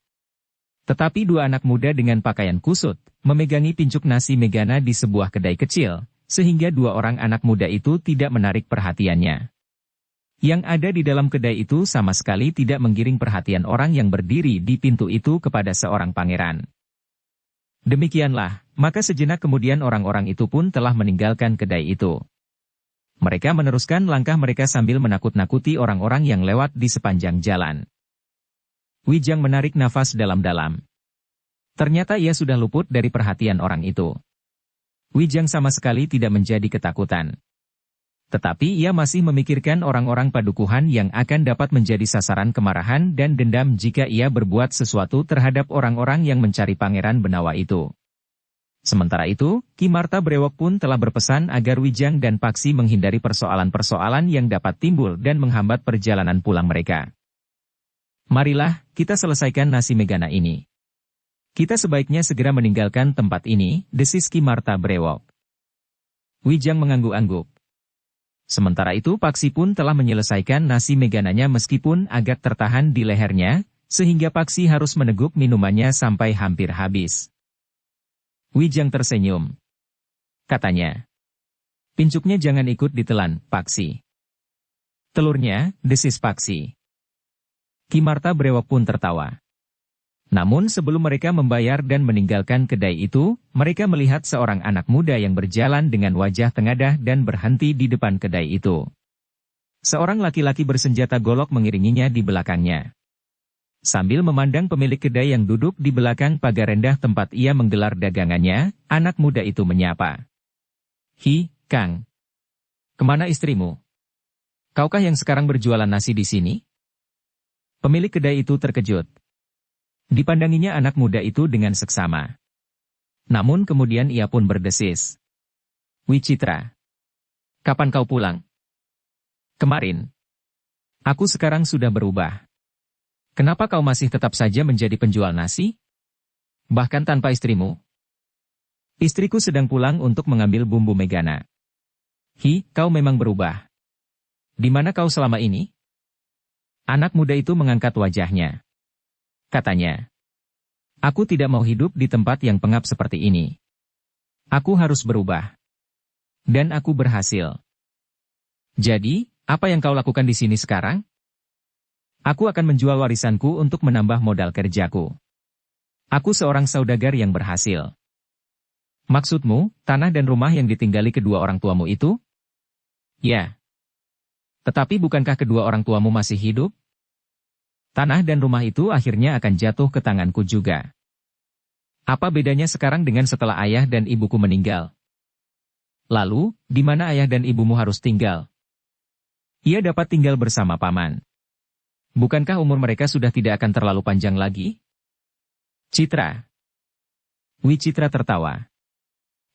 [SPEAKER 1] Tetapi 2 anak muda dengan pakaian kusut, memegangi pincuk nasi Megana di sebuah kedai kecil, sehingga 2 orang anak muda itu tidak menarik perhatiannya. Yang ada di dalam kedai itu sama sekali tidak menggiring perhatian orang yang berdiri di pintu itu kepada seorang pangeran. Demikianlah, maka sejenak kemudian orang-orang itu pun telah meninggalkan kedai itu. Mereka meneruskan langkah mereka sambil menakut-nakuti orang-orang yang lewat di sepanjang jalan. Wijang menarik nafas dalam-dalam. Ternyata ia sudah luput dari perhatian orang itu. Wijang sama sekali tidak menjadi ketakutan. Tetapi ia masih memikirkan orang-orang padukuhan yang akan dapat menjadi sasaran kemarahan dan dendam jika ia berbuat sesuatu terhadap orang-orang yang mencari Pangeran Benawa itu. Sementara itu, Ki Marta Brewok pun telah berpesan agar Wijang dan Paksi menghindari persoalan-persoalan yang dapat timbul dan menghambat perjalanan pulang mereka. Marilah, kita selesaikan nasi Megana ini. Kita sebaiknya segera meninggalkan tempat ini, desis Ki Marta Brewok. Wijang mengangguk-angguk. Sementara itu Paksi pun telah menyelesaikan nasi Megananya meskipun agak tertahan di lehernya, sehingga Paksi harus meneguk minumannya sampai hampir habis. Wijang tersenyum. Katanya, "Pincuknya jangan ikut ditelan, Paksi." "Telurnya," desis Paksi. Ki Marta Brewok pun tertawa. Namun sebelum mereka membayar dan meninggalkan kedai itu, mereka melihat seorang anak muda yang berjalan dengan wajah tengadah dan berhenti di depan kedai itu. Seorang laki-laki bersenjata golok mengiringinya di belakangnya. Sambil memandang pemilik kedai yang duduk di belakang pagar rendah tempat ia menggelar dagangannya, anak muda itu menyapa. "Hi, Kang. Kemana istrimu? Kaukah yang sekarang berjualan nasi di sini?" Pemilik kedai itu terkejut. Dipandanginya anak muda itu dengan seksama. Namun kemudian ia pun berdesis. "Wicitra, kapan kau pulang?" "Kemarin. Aku sekarang sudah berubah. Kenapa kau masih tetap saja menjadi penjual nasi? Bahkan tanpa istrimu?" "Istriku sedang pulang untuk mengambil bumbu Megana." "Hi, kau memang berubah. Di mana kau selama ini?" Anak muda itu mengangkat wajahnya. Katanya, "Aku tidak mau hidup di tempat yang pengap seperti ini. Aku harus berubah. Dan aku berhasil." "Jadi, apa yang kau lakukan di sini sekarang?" "Aku akan menjual warisanku untuk menambah modal kerjaku. Aku seorang saudagar yang berhasil." "Maksudmu, tanah dan rumah yang ditinggali kedua orang tuamu itu?" "Ya. Tetapi bukankah kedua orang tuamu masih hidup? Tanah dan rumah itu akhirnya akan jatuh ke tanganku juga. Apa bedanya sekarang dengan setelah ayah dan ibuku meninggal? Lalu, di mana ayah dan ibumu harus tinggal?" Ia dapat tinggal bersama paman. Bukankah umur mereka sudah tidak akan terlalu panjang lagi? Citra. Wicitra tertawa.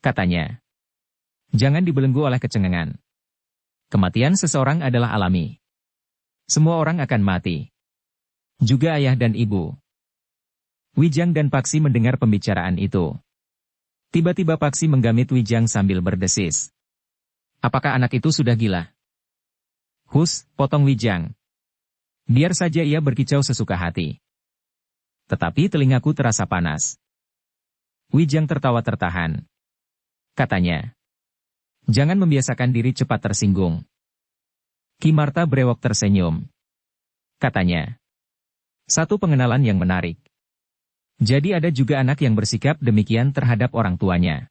[SPEAKER 1] Katanya. Jangan dibelenggu oleh kecengengan. Kematian seseorang adalah alami. Semua orang akan mati. Juga ayah dan ibu. Wijang dan Paksi mendengar pembicaraan itu. Tiba-tiba Paksi menggamit Wijang sambil berdesis. Apakah anak itu sudah gila? Hus, potong Wijang. Biar saja ia berkicau sesuka hati. Tetapi telingaku terasa panas. Wijang tertawa tertahan. Katanya. Jangan membiasakan diri cepat tersinggung. Ki Marta brewok tersenyum. Katanya. Satu pengenalan yang menarik. Jadi ada juga anak yang bersikap demikian terhadap orang tuanya.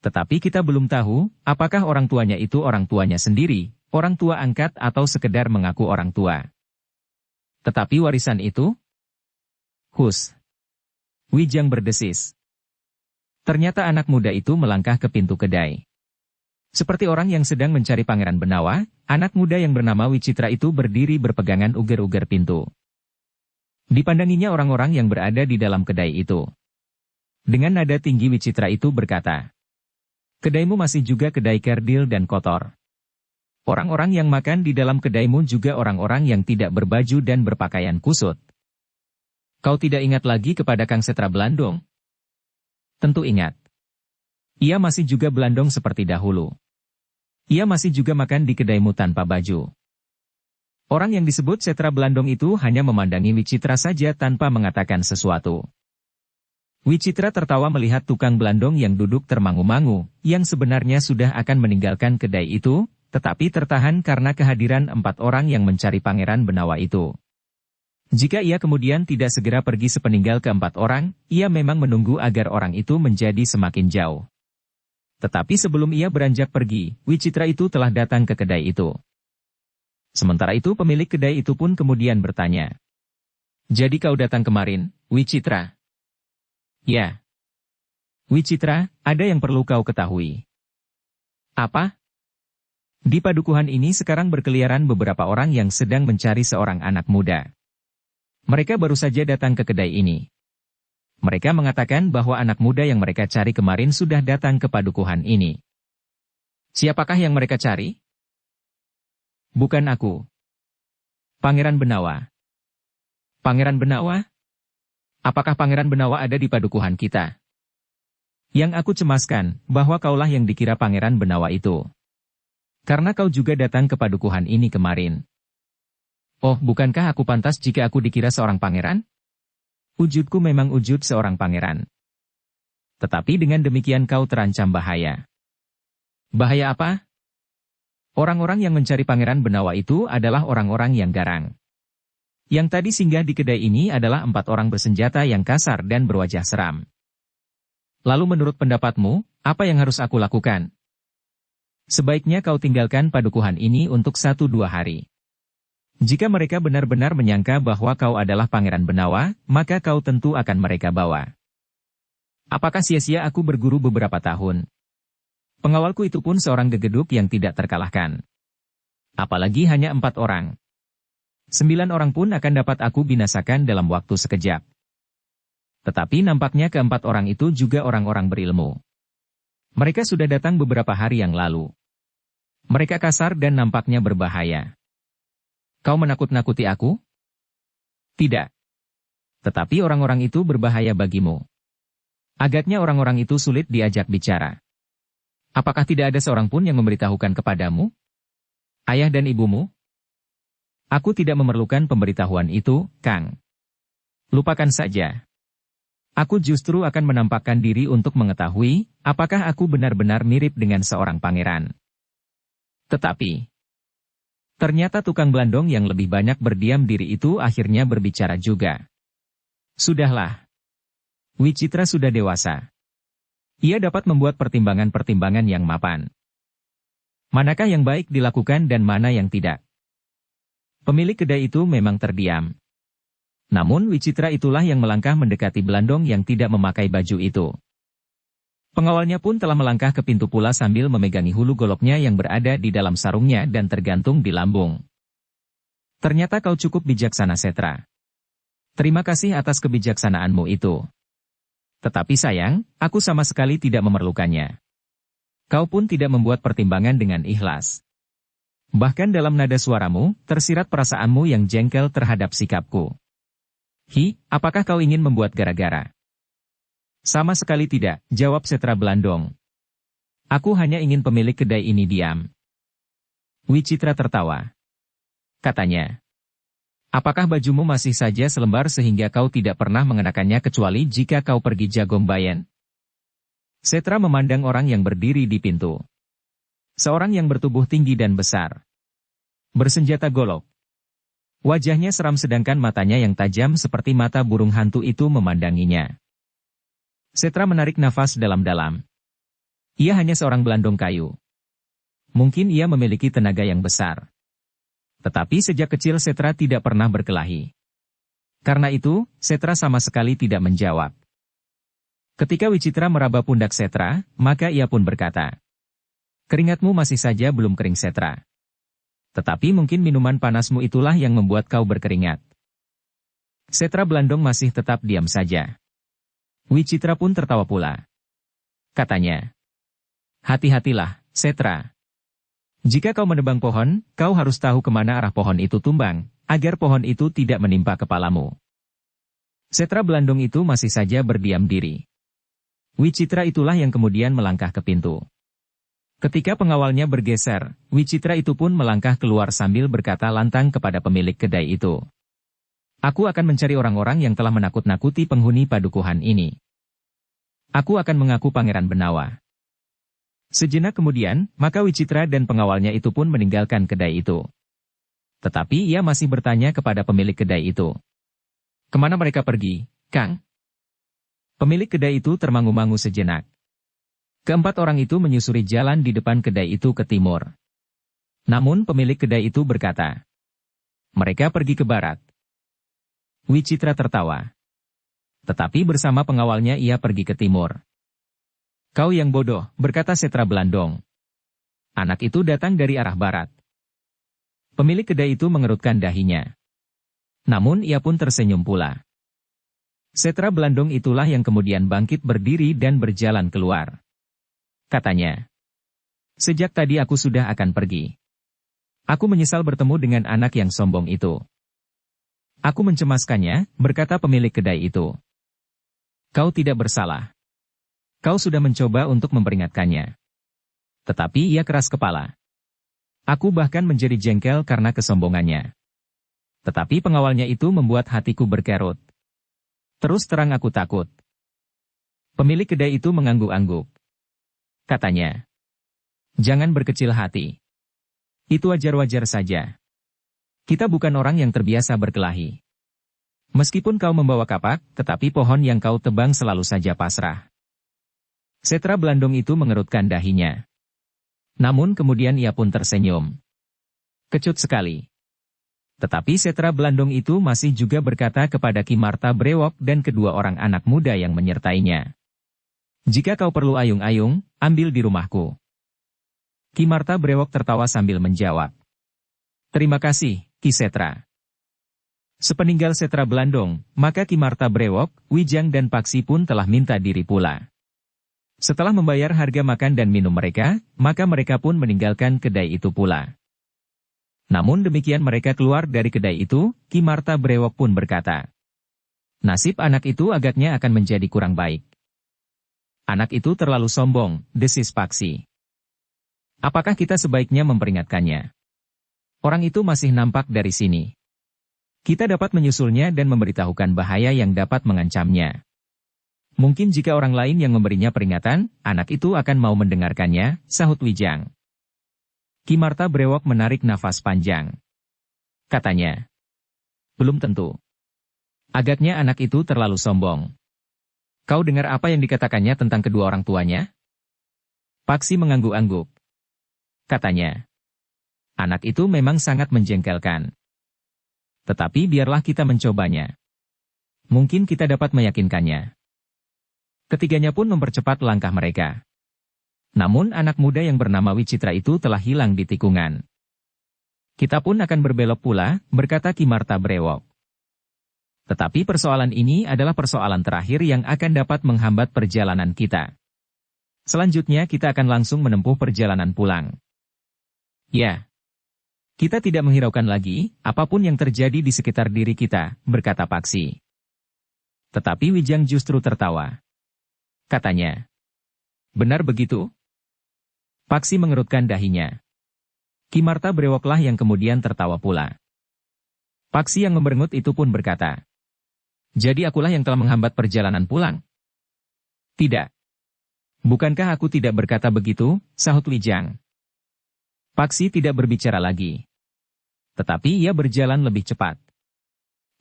[SPEAKER 1] Tetapi kita belum tahu, apakah orang tuanya itu orang tuanya sendiri, orang tua angkat atau sekedar mengaku orang tua. Tetapi warisan itu? Hus. Wijang berdesis. Ternyata anak muda itu melangkah ke pintu kedai. Seperti orang yang sedang mencari Pangeran Benawa, anak muda yang bernama Wicitra itu berdiri berpegangan uger-uger pintu. Dipandanginya orang-orang yang berada di dalam kedai itu. Dengan nada tinggi Wicitra itu berkata, kedaimu masih juga kedai kerdil dan kotor. Orang-orang yang makan di dalam kedaimu juga orang-orang yang tidak berbaju dan berpakaian kusut. Kau tidak ingat lagi kepada Kang Setra Belandong? Tentu ingat. Ia masih juga Belandong seperti dahulu. Ia masih juga makan di kedaimu tanpa baju. Orang yang disebut Setra Belandong itu hanya memandangi Wicitra saja tanpa mengatakan sesuatu. Wicitra tertawa melihat tukang Belandong yang duduk termangu-mangu, yang sebenarnya sudah akan meninggalkan kedai itu, tetapi tertahan karena kehadiran 4 orang yang mencari Pangeran Benawa itu. Jika ia kemudian tidak segera pergi sepeninggal ke-4 orang, ia memang menunggu agar orang itu menjadi semakin jauh. Tetapi sebelum ia beranjak pergi, Wicitra itu telah datang ke kedai itu. Sementara itu pemilik kedai itu pun kemudian bertanya. Jadi kau datang kemarin, Wicitra? Ya. Wicitra, ada yang perlu kau ketahui. Apa? Di padukuhan ini sekarang berkeliaran beberapa orang yang sedang mencari seorang anak muda. Mereka baru saja datang ke kedai ini. Mereka mengatakan bahwa anak muda yang mereka cari kemarin sudah datang ke padukuhan ini. Siapakah yang mereka cari? Bukan aku. Pangeran Benawa. Pangeran Benawa? Apakah Pangeran Benawa ada di padukuhan kita? Yang aku cemaskan, bahwa kaulah yang dikira Pangeran Benawa itu. Karena kau juga datang ke padukuhan ini kemarin. Oh, bukankah aku pantas jika aku dikira seorang pangeran? Wujudku memang wujud seorang pangeran. Tetapi dengan demikian kau terancam bahaya. Bahaya apa? Orang-orang yang mencari Pangeran Benawa itu adalah orang-orang yang garang. Yang tadi singgah di kedai ini adalah 4 orang bersenjata yang kasar dan berwajah seram. Lalu menurut pendapatmu, apa yang harus aku lakukan? Sebaiknya kau tinggalkan padukuhan ini untuk 1-2 hari. Jika mereka benar-benar menyangka bahwa kau adalah Pangeran Benawa, maka kau tentu akan mereka bawa. Apakah sia-sia aku berguru beberapa tahun? Pengawalku itu pun seorang gegeduk yang tidak terkalahkan. Apalagi hanya 4 orang. 9 orang pun akan dapat aku binasakan dalam waktu sekejap. Tetapi nampaknya ke-4 orang itu juga orang-orang berilmu. Mereka sudah datang beberapa hari yang lalu. Mereka kasar dan nampaknya berbahaya. Kau menakut-nakuti aku? Tidak. Tetapi orang-orang itu berbahaya bagimu. Agaknya orang-orang itu sulit diajak bicara. Apakah tidak ada seorang pun yang memberitahukan kepadamu? Ayah dan ibumu? Aku tidak memerlukan pemberitahuan itu, Kang. Lupakan saja. Aku justru akan menampakkan diri untuk mengetahui, apakah aku benar-benar mirip dengan seorang pangeran. Tetapi ternyata tukang Belandong yang lebih banyak berdiam diri itu akhirnya berbicara juga. Sudahlah. Wicitra sudah dewasa. Ia dapat membuat pertimbangan-pertimbangan yang mapan. Manakah yang baik dilakukan dan mana yang tidak? Pemilik kedai itu memang terdiam. Namun Wicitra itulah yang melangkah mendekati Belandong yang tidak memakai baju itu. Pengawalnya pun telah melangkah ke pintu pula sambil memegangi hulu goloknya yang berada di dalam sarungnya dan tergantung di lambung. Ternyata kau cukup bijaksana, Setra. Terima kasih atas kebijaksanaanmu itu. Tetapi sayang, aku sama sekali tidak memerlukannya. Kau pun tidak membuat pertimbangan dengan ikhlas. Bahkan dalam nada suaramu, tersirat perasaanmu yang jengkel terhadap sikapku. Apakah kau ingin membuat gara-gara? Sama sekali tidak, jawab Setra Blandong. Aku hanya ingin pemilik kedai ini diam. Wicitra tertawa. Katanya. Apakah bajumu masih saja selembar sehingga kau tidak pernah mengenakannya kecuali jika kau pergi Jagombayan? Setra memandang orang yang berdiri di pintu. Seorang yang bertubuh tinggi dan besar. Bersenjata golok. Wajahnya seram sedangkan matanya yang tajam seperti mata burung hantu itu memandanginya. Setra menarik nafas dalam-dalam. Ia hanya seorang Blandong kayu. Mungkin ia memiliki tenaga yang besar. Tetapi sejak kecil Setra tidak pernah berkelahi. Karena itu, Setra sama sekali tidak menjawab. Ketika Wicitra meraba pundak Setra, maka ia pun berkata, keringatmu masih saja belum kering, Setra. Tetapi mungkin minuman panasmu itulah yang membuat kau berkeringat. Setra Blandong masih tetap diam saja. Wicitra pun tertawa pula. Katanya, hati-hatilah, Setra. Jika kau menebang pohon, kau harus tahu kemana arah pohon itu tumbang, agar pohon itu tidak menimpa kepalamu. Setra Blandong itu masih saja berdiam diri. Wicitra itulah yang kemudian melangkah ke pintu. Ketika pengawalnya bergeser, Wicitra itu pun melangkah keluar sambil berkata lantang kepada pemilik kedai itu. Aku akan mencari orang-orang yang telah menakut-nakuti penghuni padukuhan ini. Aku akan mengaku Pangeran Benawa. Sejenak kemudian, maka Wicitra dan pengawalnya itu pun meninggalkan kedai itu. Tetapi ia masih bertanya kepada pemilik kedai itu. Kemana mereka pergi, Kang? Pemilik kedai itu termangu-mangu sejenak. Keempat orang itu menyusuri jalan di depan kedai itu ke timur. Namun pemilik kedai itu berkata, mereka pergi ke barat. Wicitra tertawa. Tetapi bersama pengawalnya ia pergi ke timur. Kau yang bodoh, berkata Setra Blandong. Anak itu datang dari arah barat. Pemilik kedai itu mengerutkan dahinya. Namun ia pun tersenyum pula. Setra Blandong itulah yang kemudian bangkit berdiri dan berjalan keluar. Katanya, sejak tadi aku sudah akan pergi. Aku menyesal bertemu dengan anak yang sombong itu. Aku mencemaskannya, berkata pemilik kedai itu. Kau tidak bersalah. Kau sudah mencoba untuk memperingatkannya. Tetapi ia keras kepala. Aku bahkan menjadi jengkel karena kesombongannya. Tetapi pengawalnya itu membuat hatiku berkerut. Terus terang aku takut. Pemilik kedai itu mengangguk-angguk. Katanya, jangan berkecil hati. Itu wajar-wajar saja. Kita bukan orang yang terbiasa berkelahi. Meskipun kau membawa kapak, tetapi pohon yang kau tebang selalu saja pasrah. Setra Blandong itu mengerutkan dahinya. Namun kemudian ia pun tersenyum. Kecut sekali. Tetapi Setra Blandong itu masih juga berkata kepada Ki Marta Brewok dan kedua orang anak muda yang menyertainya. Jika kau perlu ayung-ayung, ambil di rumahku. Ki Marta Brewok tertawa sambil menjawab. Terima kasih, Ki Setra. Sepeninggal Setra Blandong, maka Ki Marta Brewok, Wijang dan Paksi pun telah minta diri pula. Setelah membayar harga makan dan minum mereka, maka mereka pun meninggalkan kedai itu pula. Namun demikian mereka keluar dari kedai itu, Ki Marta Brewok pun berkata, nasib anak itu agaknya akan menjadi kurang baik. Anak itu terlalu sombong, desis Paksi. Apakah kita sebaiknya memperingatkannya? Orang itu masih nampak dari sini. Kita dapat menyusulnya dan memberitahukan bahaya yang dapat mengancamnya. Mungkin jika orang lain yang memberinya peringatan, anak itu akan mau mendengarkannya, sahut Wijang. Ki Marta Brewok menarik nafas panjang. Katanya, belum tentu. Agaknya anak itu terlalu sombong. Kau dengar apa yang dikatakannya tentang kedua orang tuanya? Paksi mengangguk-angguk. Katanya, anak itu memang sangat menjengkelkan. Tetapi biarlah kita mencobanya. Mungkin kita dapat meyakinkannya. Ketiganya pun mempercepat langkah mereka. Namun anak muda yang bernama Wicitra itu telah hilang di tikungan. Kita pun akan berbelok pula, berkata Ki Marta Brewok. Tetapi persoalan ini adalah persoalan terakhir yang akan dapat menghambat perjalanan kita. Selanjutnya kita akan langsung menempuh perjalanan pulang. Ya. Kita tidak menghiraukan lagi, apapun yang terjadi di sekitar diri kita, berkata Paksi. Tetapi Wijang justru tertawa. Katanya. Benar begitu? Paksi mengerutkan dahinya. Ki Marta Brewoklah yang kemudian tertawa pula. Paksi yang memberengut itu pun berkata. Jadi akulah yang telah menghambat perjalanan pulang? Tidak. Bukankah aku tidak berkata begitu, sahut Wijang. Paksi tidak berbicara lagi. Tetapi ia berjalan lebih cepat.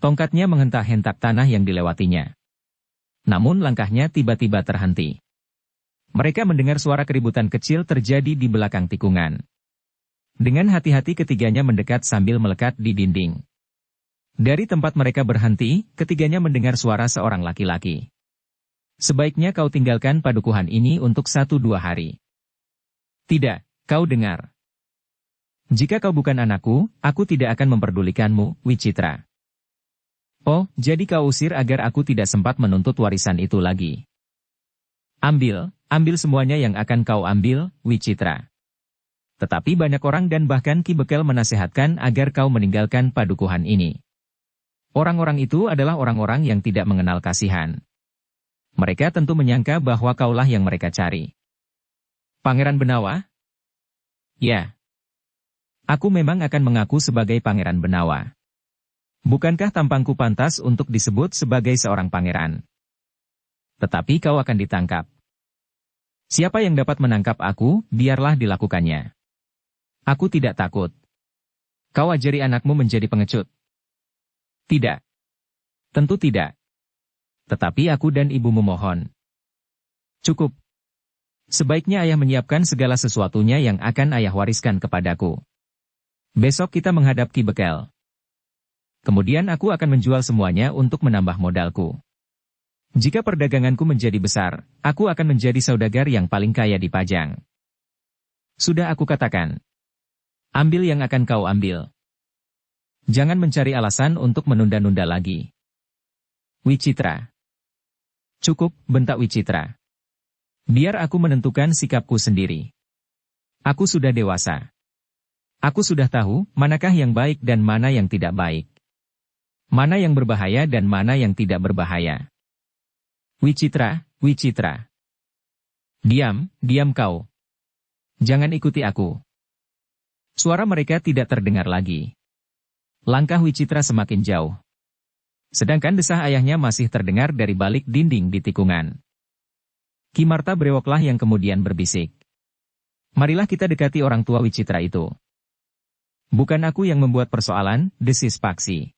[SPEAKER 1] Tongkatnya menghentak-hentak tanah yang dilewatinya. Namun langkahnya tiba-tiba terhenti. Mereka mendengar suara keributan kecil terjadi di belakang tikungan. Dengan hati-hati ketiganya mendekat sambil melekat di dinding. Dari tempat mereka berhenti, ketiganya mendengar suara seorang laki-laki. Sebaiknya kau tinggalkan padukuhan ini untuk 1-2 hari. Tidak, kau dengar. Jika kau bukan anakku, aku tidak akan memperdulikanmu, Wicitra. Oh, jadi kau usir agar aku tidak sempat menuntut warisan itu lagi. Ambil semuanya yang akan kau ambil, Wicitra. Tetapi banyak orang dan bahkan Ki Bekel menasehatkan agar kau meninggalkan padukuhan ini. Orang-orang itu adalah orang-orang yang tidak mengenal kasihan. Mereka tentu menyangka bahwa kaulah yang mereka cari. Pangeran Benawa? Ya. Aku memang akan mengaku sebagai Pangeran Benawa. Bukankah tampangku pantas untuk disebut sebagai seorang pangeran? Tetapi kau akan ditangkap. Siapa yang dapat menangkap aku, biarlah dilakukannya. Aku tidak takut. Kau ajari anakmu menjadi pengecut? Tidak. Tentu tidak. Tetapi aku dan ibumu mohon. Cukup. Sebaiknya ayah menyiapkan segala sesuatunya yang akan ayah wariskan kepadaku. Besok kita menghadap Ki Bekel. Kemudian aku akan menjual semuanya untuk menambah modalku. Jika perdaganganku menjadi besar, aku akan menjadi saudagar yang paling kaya di Pajang. Sudah aku katakan. Ambil yang akan kau ambil. Jangan mencari alasan untuk menunda-nunda lagi. Wicitra. Cukup, bentak Wicitra. Biar aku menentukan sikapku sendiri. Aku sudah dewasa. Aku sudah tahu, manakah yang baik dan mana yang tidak baik. Mana yang berbahaya dan mana yang tidak berbahaya. Wicitra, Wicitra. Diam kau. Jangan ikuti aku. Suara mereka tidak terdengar lagi. Langkah Wicitra semakin jauh. Sedangkan desah ayahnya masih terdengar dari balik dinding di tikungan. Ki Marta Brewoklah yang kemudian berbisik. Marilah kita dekati orang tua Wicitra itu. Bukan aku yang membuat persoalan, desis Paksi.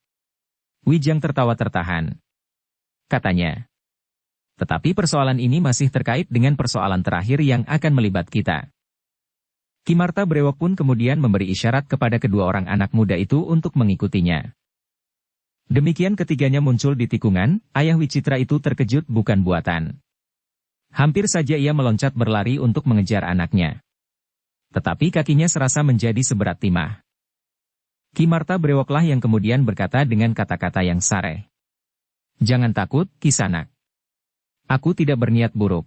[SPEAKER 1] Wijang tertawa tertahan. Katanya. Tetapi persoalan ini masih terkait dengan persoalan terakhir yang akan melibat kita. Ki Marta Brewok pun kemudian memberi isyarat kepada kedua orang anak muda itu untuk mengikutinya. Demikian ketiganya muncul di tikungan, ayah Wicitra itu terkejut bukan buatan. Hampir saja ia meloncat berlari untuk mengejar anaknya. Tetapi kakinya serasa menjadi seberat timah. Ki Marta Brewoklah yang kemudian berkata dengan kata-kata yang sareh. Jangan takut, Kisanak. Aku tidak berniat buruk.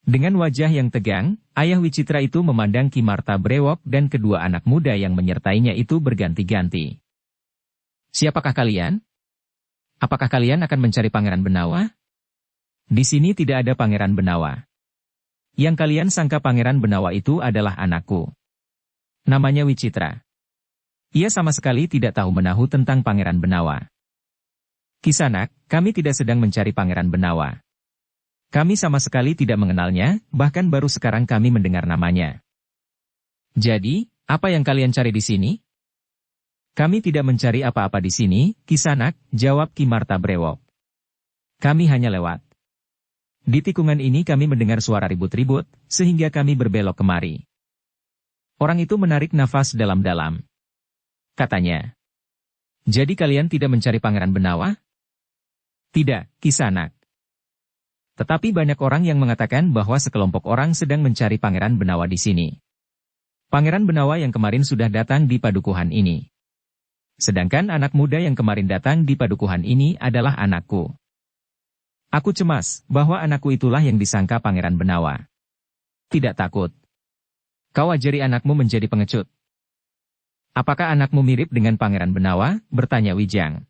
[SPEAKER 1] Dengan wajah yang tegang, ayah Wicitra itu memandang Ki Marta Brewok dan kedua anak muda yang menyertainya itu berganti-ganti. Siapakah kalian? Apakah kalian akan mencari Pangeran Benawa? Di sini tidak ada Pangeran Benawa. Yang kalian sangka Pangeran Benawa itu adalah anakku. Namanya Wicitra. Ia sama sekali tidak tahu menahu tentang Pangeran Benawa. Kisanak, kami tidak sedang mencari Pangeran Benawa. Kami sama sekali tidak mengenalnya, bahkan baru sekarang kami mendengar namanya. Jadi, apa yang kalian cari di sini? Kami tidak mencari apa-apa di sini, Kisanak, jawab Ki Marta Brewok. Kami hanya lewat. Di tikungan ini kami mendengar suara ribut-ribut, sehingga kami berbelok kemari. Orang itu menarik nafas dalam-dalam. Katanya. Jadi kalian tidak mencari Pangeran Benawa? Tidak, Kisanak. Tetapi banyak orang yang mengatakan bahwa sekelompok orang sedang mencari Pangeran Benawa di sini. Pangeran Benawa yang kemarin sudah datang di padukuhan ini. Sedangkan anak muda yang kemarin datang di padukuhan ini adalah anakku. Aku cemas bahwa anakku itulah yang disangka Pangeran Benawa. Tidak takut. Kau ajari anakmu menjadi pengecut. Apakah anakmu mirip dengan Pangeran Benawa? Bertanya Wijang.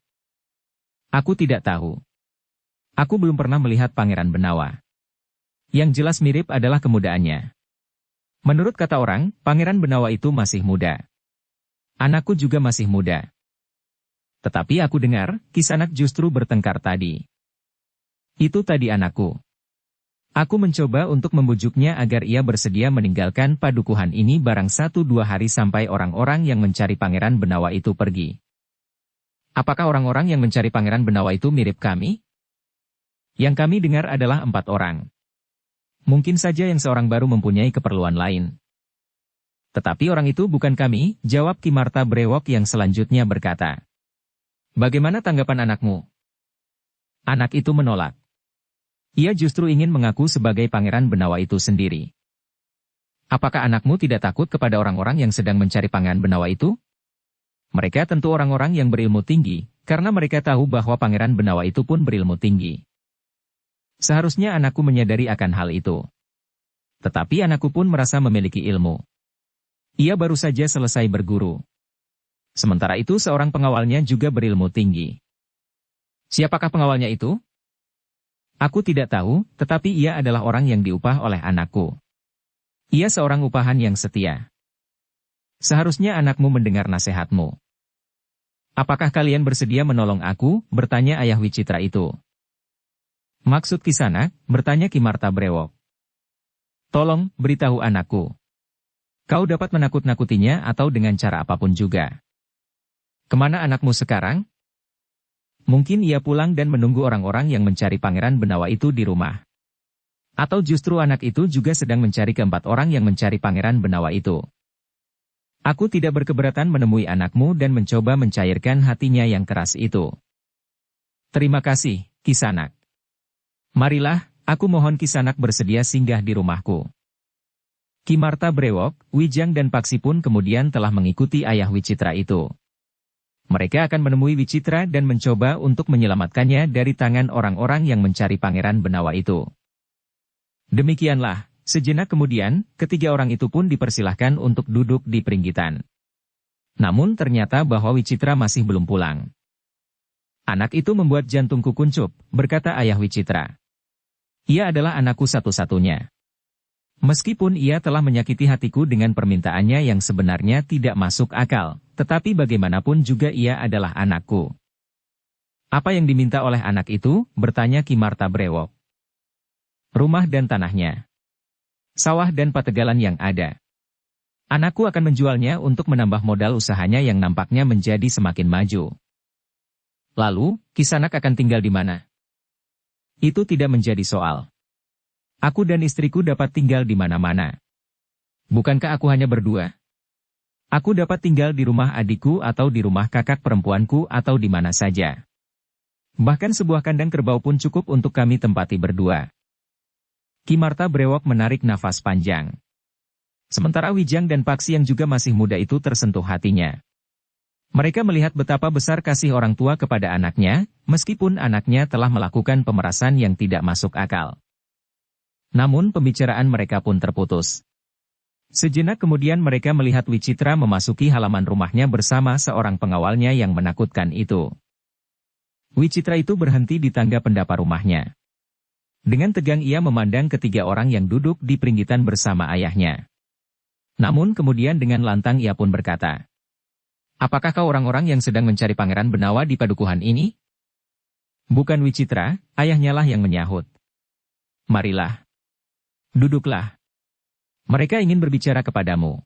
[SPEAKER 1] Aku tidak tahu. Aku belum pernah melihat Pangeran Benawa. Yang jelas mirip adalah kemudaannya. Menurut kata orang, Pangeran Benawa itu masih muda. Anakku juga masih muda. Tetapi aku dengar, Kisanak justru bertengkar tadi. Itu tadi anakku. Aku mencoba untuk membujuknya agar ia bersedia meninggalkan padukuhan ini barang 1-2 hari sampai orang-orang yang mencari Pangeran Benawa itu pergi. Apakah orang-orang yang mencari Pangeran Benawa itu mirip kami? Yang kami dengar adalah 4 orang. Mungkin saja yang seorang baru mempunyai keperluan lain. Tetapi orang itu bukan kami, jawab Ki Marta Brewok yang selanjutnya berkata. Bagaimana tanggapan anakmu? Anak itu menolak. Ia justru ingin mengaku sebagai Pangeran Benawa itu sendiri. Apakah anakmu tidak takut kepada orang-orang yang sedang mencari Pangeran Benawa itu? Mereka tentu orang-orang yang berilmu tinggi, karena mereka tahu bahwa Pangeran Benawa itu pun berilmu tinggi. Seharusnya anakku menyadari akan hal itu. Tetapi anakku pun merasa memiliki ilmu. Ia baru saja selesai berguru. Sementara itu seorang pengawalnya juga berilmu tinggi. Siapakah pengawalnya itu? Aku tidak tahu, tetapi ia adalah orang yang diupah oleh anakku. Ia seorang upahan yang setia. Seharusnya anakmu mendengar nasihatmu. Apakah kalian bersedia menolong aku? Bertanya ayah Wicitra itu. Maksud Kisanak? Bertanya Ki Marta Brewok. Tolong, beritahu anakku. Kau dapat menakut-nakutinya atau dengan cara apapun juga. Kemana anakmu sekarang? Mungkin ia pulang dan menunggu orang-orang yang mencari Pangeran Benawa itu di rumah. Atau justru anak itu juga sedang mencari keempat orang yang mencari Pangeran Benawa itu. Aku tidak berkeberatan menemui anakmu dan mencoba mencairkan hatinya yang keras itu. Terima kasih, Kisanak. Marilah, aku mohon Kisanak bersedia singgah di rumahku. Ki Marta Brewok, Wijang dan Paksi pun kemudian telah mengikuti ayah Wicitra itu. Mereka akan menemui Wicitra dan mencoba untuk menyelamatkannya dari tangan orang-orang yang mencari Pangeran Benawa itu. Demikianlah, sejenak kemudian, ketiga orang itu pun dipersilahkan untuk duduk di peringgitan. Namun ternyata bahwa Wicitra masih belum pulang. Anak itu membuat jantungku kuncup, berkata ayah Wicitra. Ia adalah anakku satu-satunya. Meskipun ia telah menyakiti hatiku dengan permintaannya yang sebenarnya tidak masuk akal, tetapi bagaimanapun juga ia adalah anakku. Apa yang diminta oleh anak itu? Bertanya Ki Marta Brewok. Rumah dan tanahnya. Sawah dan pategalan yang ada. Anakku akan menjualnya untuk menambah modal usahanya yang nampaknya menjadi semakin maju. Lalu, Kisanak akan tinggal di mana? Itu tidak menjadi soal. Aku dan istriku dapat tinggal di mana-mana. Bukankah aku hanya berdua? Aku dapat tinggal di rumah adikku atau di rumah kakak perempuanku atau di mana saja. Bahkan sebuah kandang kerbau pun cukup untuk kami tempati berdua. Ki Marta Brewok menarik nafas panjang. Sementara Wijang dan Paksi yang juga masih muda itu tersentuh hatinya. Mereka melihat betapa besar kasih orang tua kepada anaknya, meskipun anaknya telah melakukan pemerasan yang tidak masuk akal. Namun pembicaraan mereka pun terputus. Sejenak kemudian mereka melihat Wicitra memasuki halaman rumahnya bersama seorang pengawalnya yang menakutkan itu. Wicitra itu berhenti di tangga pendapa rumahnya. Dengan tegang ia memandang ketiga orang yang duduk di peringgitan bersama ayahnya. Namun kemudian dengan lantang ia pun berkata, apakah kau orang-orang yang sedang mencari Pangeran Benawa di padukuhan ini? Bukan Wicitra, ayahnya lah yang menyahut. Marilah. Duduklah. Mereka ingin berbicara kepadamu.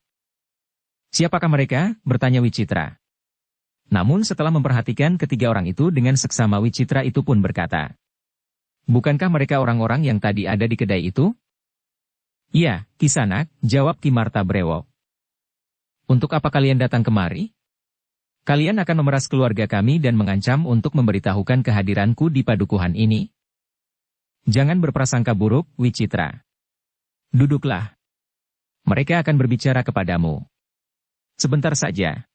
[SPEAKER 1] Siapakah mereka? Bertanya Wicitra. Namun setelah memperhatikan ketiga orang itu dengan seksama Wicitra itu pun berkata, bukankah mereka orang-orang yang tadi ada di kedai itu? Iya, Kisanak, jawab Ki Marta Brewok. Untuk apa kalian datang kemari? Kalian akan memeras keluarga kami dan mengancam untuk memberitahukan kehadiranku di padukuhan ini? Jangan berprasangka buruk, Wicitra. Duduklah. Mereka akan berbicara kepadamu. Sebentar saja.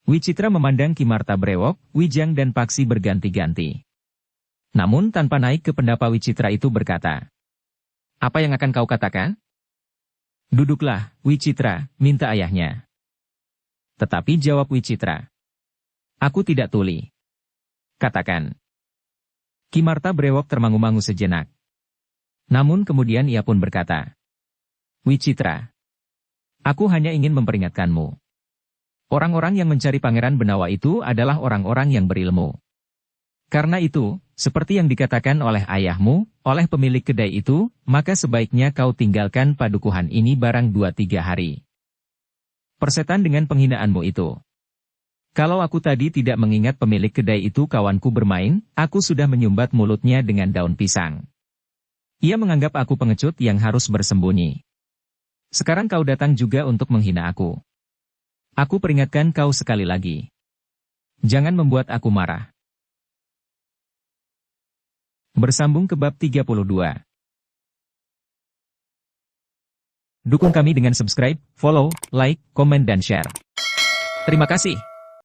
[SPEAKER 1] Wicitra memandang Ki Martabrewok, Wijang dan Paksi berganti-ganti. Namun tanpa naik ke pendapa Wicitra itu berkata, "Apa yang akan kau katakan?" "Duduklah, Wicitra," minta ayahnya. Tetapi jawab Wicitra, "Aku tidak tuli." "Katakan." Ki Martabrewok termangu-mangu sejenak. Namun kemudian ia pun berkata, "Wicitra, aku hanya ingin memperingatkanmu. Orang-orang yang mencari Pangeran Benawa itu adalah orang-orang yang berilmu. Karena itu, seperti yang dikatakan oleh ayahmu, oleh pemilik kedai itu, maka sebaiknya kau tinggalkan padukuhan ini barang 2-3 hari. Persetan dengan penghinaanmu itu. Kalau aku tadi tidak mengingat pemilik kedai itu kawanku bermain, aku sudah menyumbat mulutnya dengan daun pisang. Ia menganggap aku pengecut yang harus bersembunyi. Sekarang kau datang juga untuk menghina aku. Aku peringatkan kau sekali lagi. Jangan membuat aku marah." Bersambung ke bab 32. Dukung kami dengan subscribe, follow, like, komen dan share. Terima kasih.